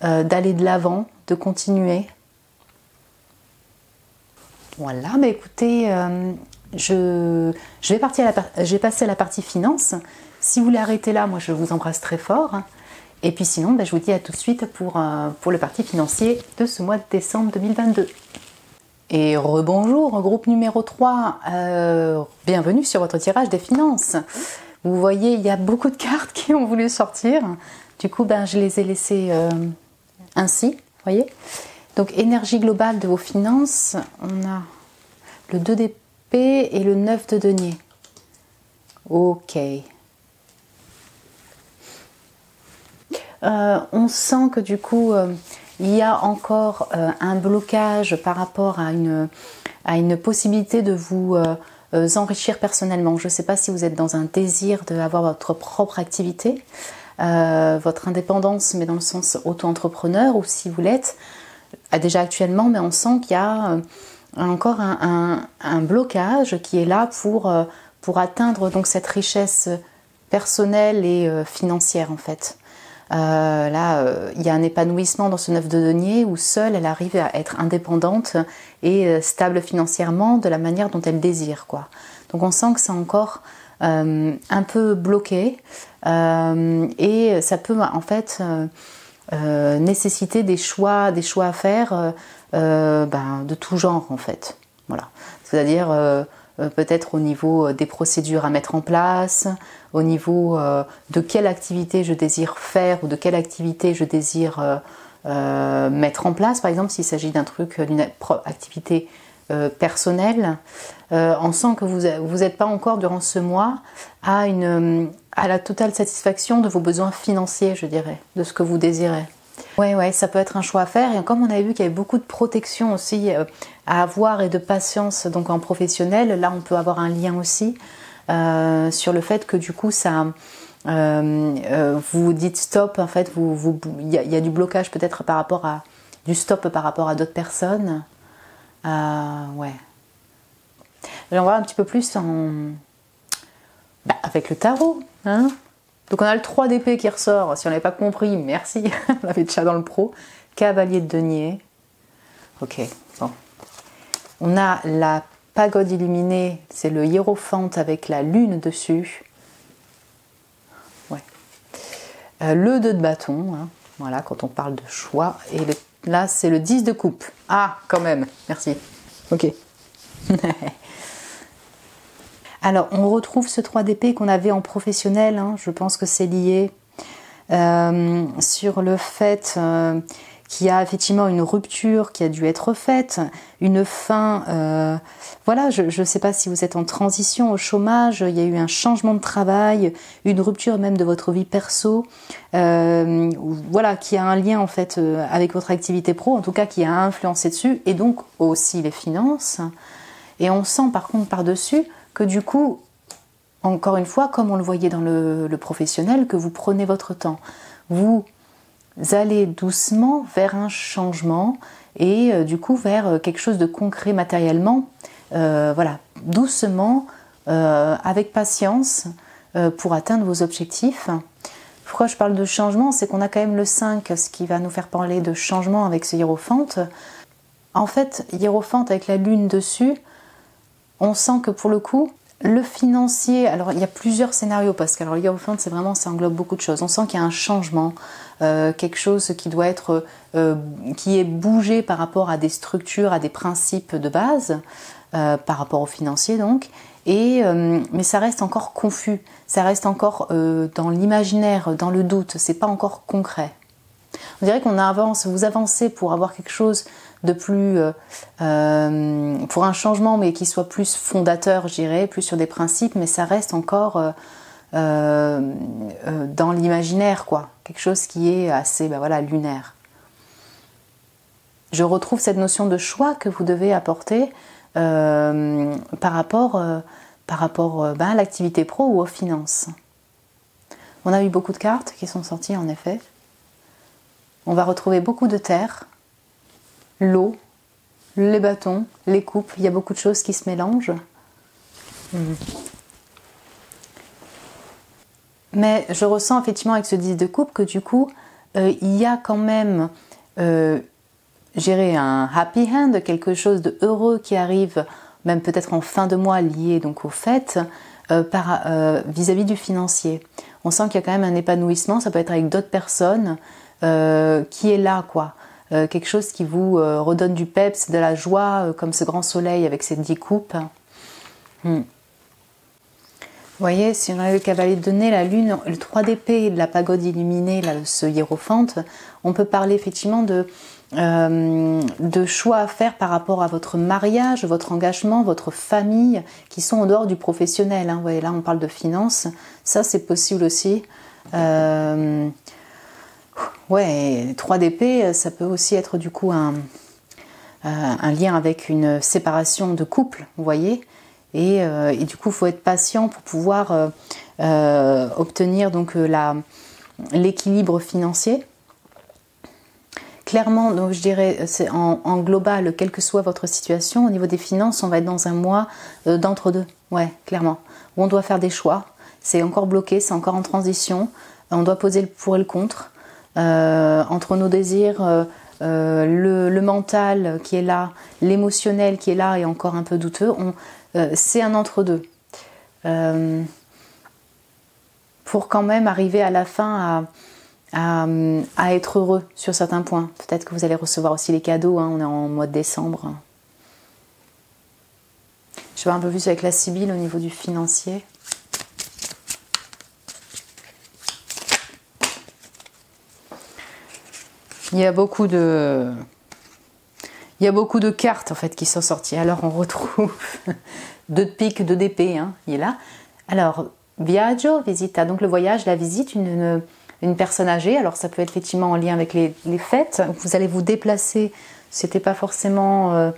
d'aller de l'avant, de continuer. Voilà, écoutez, je vais passer à la partie finance. Si vous voulez arrêter là, moi je vous embrasse très fort. Et puis sinon, je vous dis à tout de suite pour le parti financier de ce mois de décembre 2022. Et rebonjour, groupe numéro 3, bienvenue sur votre tirage des finances. Vous voyez, il y a beaucoup de cartes qui ont voulu sortir. Du coup, je les ai laissées ainsi, vous voyez. Donc, énergie globale de vos finances, on a le 2 d'épée et le 9 de denier. Ok. On sent que du coup, il y a encore un blocage par rapport à une possibilité de vous enrichir personnellement. Je ne sais pas si vous êtes dans un désir d'avoir votre propre activité, votre indépendance, mais dans le sens auto-entrepreneur, ou si vous l'êtes déjà actuellement, mais on sent qu'il y a encore un blocage qui est là pour atteindre donc cette richesse personnelle et financière en fait. Là, il y a un épanouissement dans ce 9 de denier où seule elle arrive à être indépendante et stable financièrement de la manière dont elle désire, quoi. Donc on sent que c'est encore un peu bloqué et ça peut en fait nécessiter des choix à faire de tout genre en fait. Voilà. C'est-à-dire peut-être au niveau des procédures à mettre en place, au niveau de quelle activité je désire faire ou de quelle activité je désire mettre en place. Par exemple, s'il s'agit d'un truc, d'une activité personnelle, on sent que vous n'êtes pas encore durant ce mois à la totale satisfaction de vos besoins financiers, je dirais, de ce que vous désirez. Ouais, ça peut être un choix à faire. Et comme on avait vu qu'il y avait beaucoup de protection aussi à avoir et de patience donc en professionnel, là on peut avoir un lien aussi sur le fait que du coup ça vous dites stop en fait, il y a du blocage peut-être par rapport à du stop par rapport à d'autres personnes. Ouais. On va voir un petit peu plus avec le tarot, hein. Donc on a le 3 d'épée qui ressort, si on n'avait pas compris, merci, on l'avait déjà dans le pro. Cavalier de denier. Ok, bon. On a la pagode illuminée, c'est le hiérophante avec la lune dessus. Ouais. Le 2 de bâton, hein. Voilà, quand on parle de choix. Et là, c'est le 10 de coupe. Ah, quand même, merci. Ok. Alors, on retrouve ce 3 d'épée qu'on avait en professionnel, hein, je pense que c'est lié sur le fait qu'il y a effectivement une rupture qui a dû être faite, une fin, voilà, je ne sais pas si vous êtes en transition au chômage, il y a eu un changement de travail, une rupture même de votre vie perso, voilà, qui a un lien en fait avec votre activité pro, en tout cas qui a influencé dessus, et donc aussi les finances. Et on sent par contre par-dessus que du coup, encore une fois, comme on le voyait dans le professionnel, que vous prenez votre temps. Vous allez doucement vers un changement et du coup vers quelque chose de concret matériellement, voilà, doucement, avec patience, pour atteindre vos objectifs. Pourquoi je parle de changement? C'est qu'on a quand même le 5, ce qui va nous faire parler de changement avec ce hiérophante. En fait, hiérophante avec la lune dessus, on sent que pour le coup, le financier, alors il y a plusieurs scénarios parce que le hiérophante, c'est vraiment, ça englobe beaucoup de choses. On sent qu'il y a un changement, quelque chose qui doit être, qui est bougé par rapport à des structures, à des principes de base, par rapport au financier donc. Mais ça reste encore confus, ça reste encore dans l'imaginaire, dans le doute, c'est pas encore concret. On dirait qu'on avance, vous avancez pour avoir quelque chose de plus, pour un changement, mais qui soit plus fondateur, je dirais, plus sur des principes, mais ça reste encore dans l'imaginaire, quoi. Quelque chose qui est assez, voilà, lunaire. Je retrouve cette notion de choix que vous devez apporter par rapport à l'activité pro ou aux finances. On a eu beaucoup de cartes qui sont sorties, en effet. On va retrouver beaucoup de terre, l'eau, les bâtons, les coupes, il y a beaucoup de choses qui se mélangent. Mais je ressens effectivement avec ce 10 de coupe que du coup, il y a quand même un happy hand, quelque chose de heureux qui arrive, même peut-être en fin de mois lié donc aux fêtes, vis-à-vis du financier. On sent qu'il y a quand même un épanouissement, ça peut être avec d'autres personnes, qui est là, quoi. Quelque chose qui vous redonne du peps, de la joie, comme ce grand soleil avec ses 10 coupes. Vous voyez, si on a le cavalier de nez, la lune, le 3 d'épée, la pagode illuminée, là, ce hiérophante, on peut parler effectivement de choix à faire par rapport à votre mariage, votre engagement, votre famille, qui sont en dehors du professionnel. Hein. Vous voyez, là, on parle de finances. Ça, c'est possible aussi. Ouais, 3 d'épée, ça peut aussi être du coup un lien avec une séparation de couple, vous voyez. Et du coup, il faut être patient pour pouvoir obtenir donc l'équilibre financier. clairement, donc je dirais, c'est en global, quelle que soit votre situation, au niveau des finances, on va être dans un mois d'entre-deux. Ouais, clairement. Où on doit faire des choix. C'est encore bloqué, c'est encore en transition. On doit poser le pour et le contre. Entre nos désirs, le mental qui est là, l'émotionnel qui est là et encore un peu douteux, c'est un entre-deux. Pour quand même arriver à la fin à être heureux sur certains points. Peut-être que vous allez recevoir aussi les cadeaux, hein, on est en mois de décembre. Je vais un peu plus avec la Sibylle au niveau du financier. Il y a beaucoup de cartes en fait qui sont sorties. Alors on retrouve 2 de pique, 2 d'épée, hein, il est là. Alors, viaggio, visita, donc le voyage, la visite, une personne âgée. Alors ça peut être effectivement en lien avec les fêtes. Vous allez vous déplacer, c'était pas forcément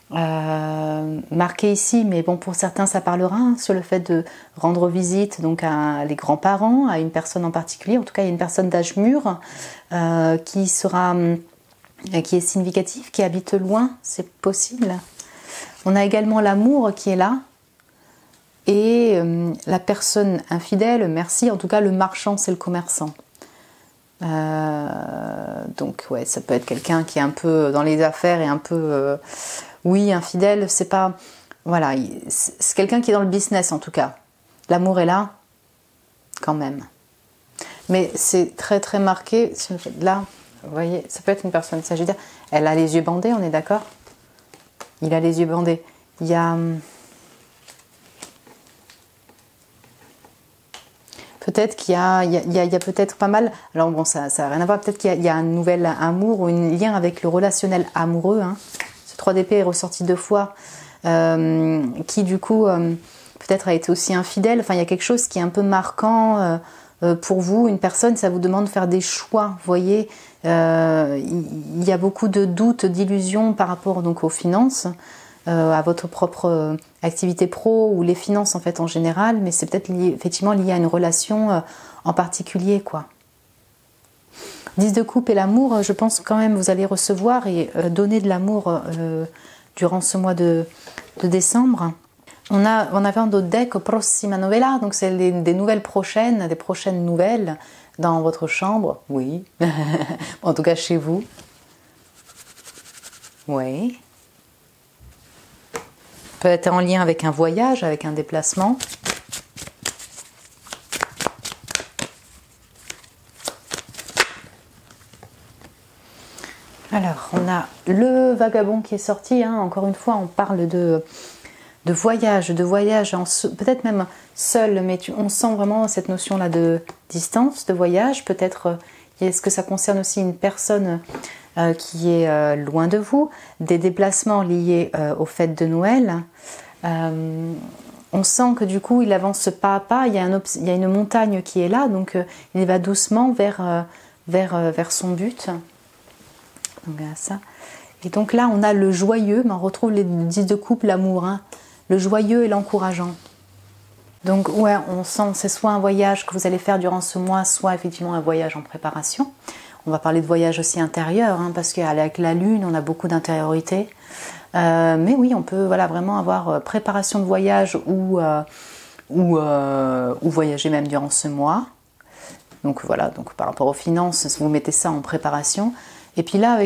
marqué ici, mais bon, pour certains ça parlera, hein, sur le fait de rendre visite donc à les grands-parents, à une personne en particulier. En tout cas, il y a une personne d'âge mûr qui est significative, qui habite loin, c'est possible. On a également l'amour qui est là. Et la personne infidèle, merci, en tout cas le marchand c'est le commerçant. Donc ouais, ça peut être quelqu'un qui est un peu dans les affaires et un peu, oui, infidèle, c'est pas, voilà, c'est quelqu'un qui est dans le business en tout cas. L'amour est là, quand même. Mais c'est très très marqué, là, vous voyez, ça peut être une personne sagittaire, elle a les yeux bandés, on est d'accord? Il a les yeux bandés. Il y a... Peut-être qu'il y a peut-être pas mal, alors bon ça n'a rien à voir, peut-être qu'il y a un nouvel amour ou un lien avec le relationnel amoureux, hein. Ce 3 d'épée est ressorti 2 fois, qui du coup peut-être a été aussi infidèle, enfin il y a quelque chose qui est un peu marquant pour vous, une personne, ça vous demande de faire des choix, vous voyez, il y a beaucoup de doutes, d'illusions par rapport donc aux finances, à votre propre activité pro ou les finances en fait en général, mais c'est peut-être effectivement lié à une relation en particulier, quoi. 10 de coupe et l'amour, je pense quand même vous allez recevoir et donner de l'amour durant ce mois de décembre. On avait un autre deck, prossima novella, donc c'est des nouvelles prochaines, des prochaines nouvelles dans votre chambre, oui, en tout cas chez vous, oui. Peut être en lien avec un voyage, avec un déplacement. Alors, on a le vagabond qui est sorti, hein. Encore une fois, on parle de voyage, peut-être même seul, mais on sent vraiment cette notion-là de distance, de voyage. Peut-être, est-ce que ça concerne aussi une personne qui est loin de vous, des déplacements liés aux fêtes de Noël. On sent que du coup il avance pas à pas, il y a une montagne qui est là, donc il va doucement vers son but. Donc, ça. Et donc là on a le joyeux, mais on retrouve les 10 de coupe, l'amour, hein, le joyeux et l'encourageant. Donc ouais, on sent c'est soit un voyage que vous allez faire durant ce mois, soit effectivement un voyage en préparation. On va parler de voyage aussi intérieur, hein, parce qu'avec la lune, on a beaucoup d'intériorité. Mais oui, on peut vraiment avoir préparation de voyage ou voyager même durant ce mois. Donc voilà, donc par rapport aux finances, vous mettez ça en préparation. Et puis là,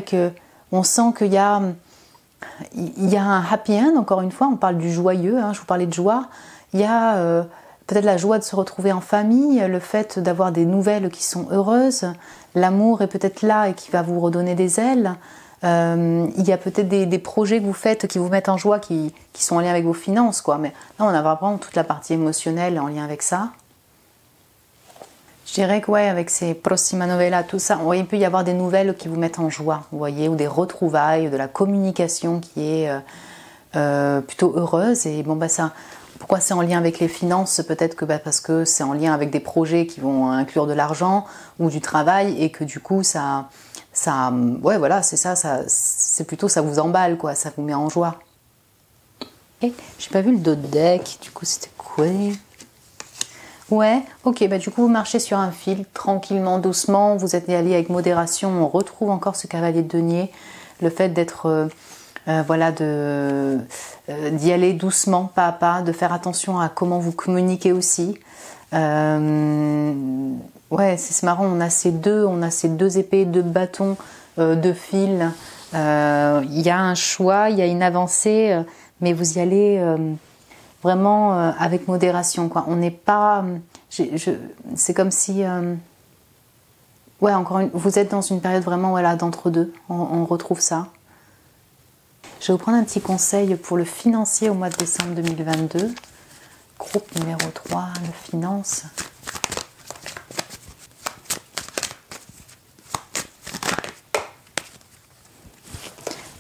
on sent qu'il y a un happy end, encore une fois, on parle du joyeux, hein, je vous parlais de joie. Il y a peut-être la joie de se retrouver en famille, le fait d'avoir des nouvelles qui sont heureuses. L'amour est peut-être là et qui va vous redonner des ailes. Il y a peut-être des projets que vous faites qui vous mettent en joie, qui sont en lien avec vos finances, quoi. Mais là, on a vraiment toute la partie émotionnelle en lien avec ça. Je dirais que ouais, avec ces prossima novella, tout ça, il peut y avoir des nouvelles qui vous mettent en joie, vous voyez, ou des retrouvailles, de la communication qui est plutôt heureuse. Et bon, ça... Pourquoi c'est en lien avec les finances? Peut-être que parce que c'est en lien avec des projets qui vont inclure de l'argent ou du travail et que du coup ouais voilà, c'est ça, c'est plutôt ça vous emballe, quoi, ça vous met en joie. Et j'ai pas vu le dos de deck, du coup c'était quoi? Ouais, ok, bah du coup vous marchez sur un fil, tranquillement, doucement, vous êtes allé avec modération, on retrouve encore ce cavalier de denier, le fait d'être, voilà, d'y aller doucement, pas à pas, de faire attention à comment vous communiquez aussi. Ouais, c'est marrant, on a ces deux épées, deux bâtons, deux fils. Il y a un choix, il y a une avancée, mais vous y allez vraiment avec modération, quoi. On n'est pas, c'est comme si, ouais, vous êtes dans une période vraiment, voilà, d'entre-deux. On retrouve ça. Je vais vous prendre un petit conseil pour le financier au mois de décembre 2022. Groupe numéro 3, le finance.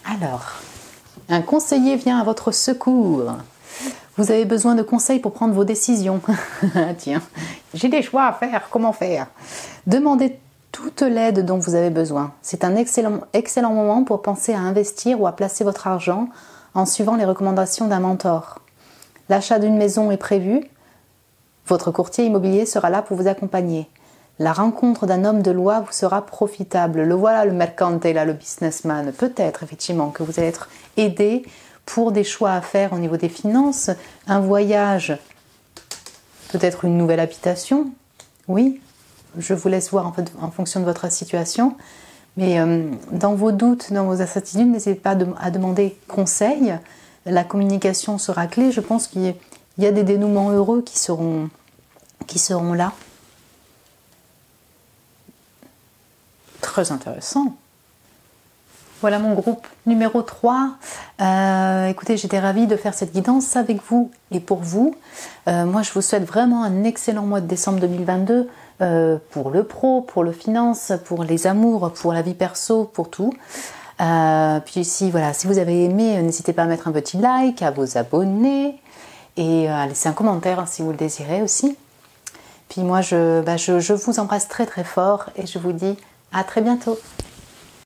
Alors, un conseiller vient à votre secours. Vous avez besoin de conseils pour prendre vos décisions. Tiens, j'ai des choix à faire, comment faire? Demandez toute l'aide dont vous avez besoin. C'est un excellent moment pour penser à investir ou à placer votre argent en suivant les recommandations d'un mentor. L'achat d'une maison est prévu. Votre courtier immobilier sera là pour vous accompagner. La rencontre d'un homme de loi vous sera profitable. Le voilà, le mercante, là, le businessman. Peut-être, effectivement, que vous allez être aidé pour des choix à faire au niveau des finances. Un voyage, peut-être une nouvelle habitation. Oui, je vous laisse voir en fait, en fonction de votre situation. Mais dans vos doutes, dans vos incertitudes, n'hésitez pas à demander conseil. La communication sera clé. Je pense qu'il y a des dénouements heureux qui seront là. Très intéressant. Voilà mon groupe numéro 3. Écoutez, j'étais ravie de faire cette guidance avec vous et pour vous. Moi, je vous souhaite vraiment un excellent mois de décembre 2022 pour le pro, pour le finance, pour les amours, pour la vie perso, pour tout. Puis si vous avez aimé, n'hésitez pas à mettre un petit like, à vous abonner et à laisser un commentaire si vous le désirez aussi. Puis moi, je vous embrasse très très fort et je vous dis à très bientôt.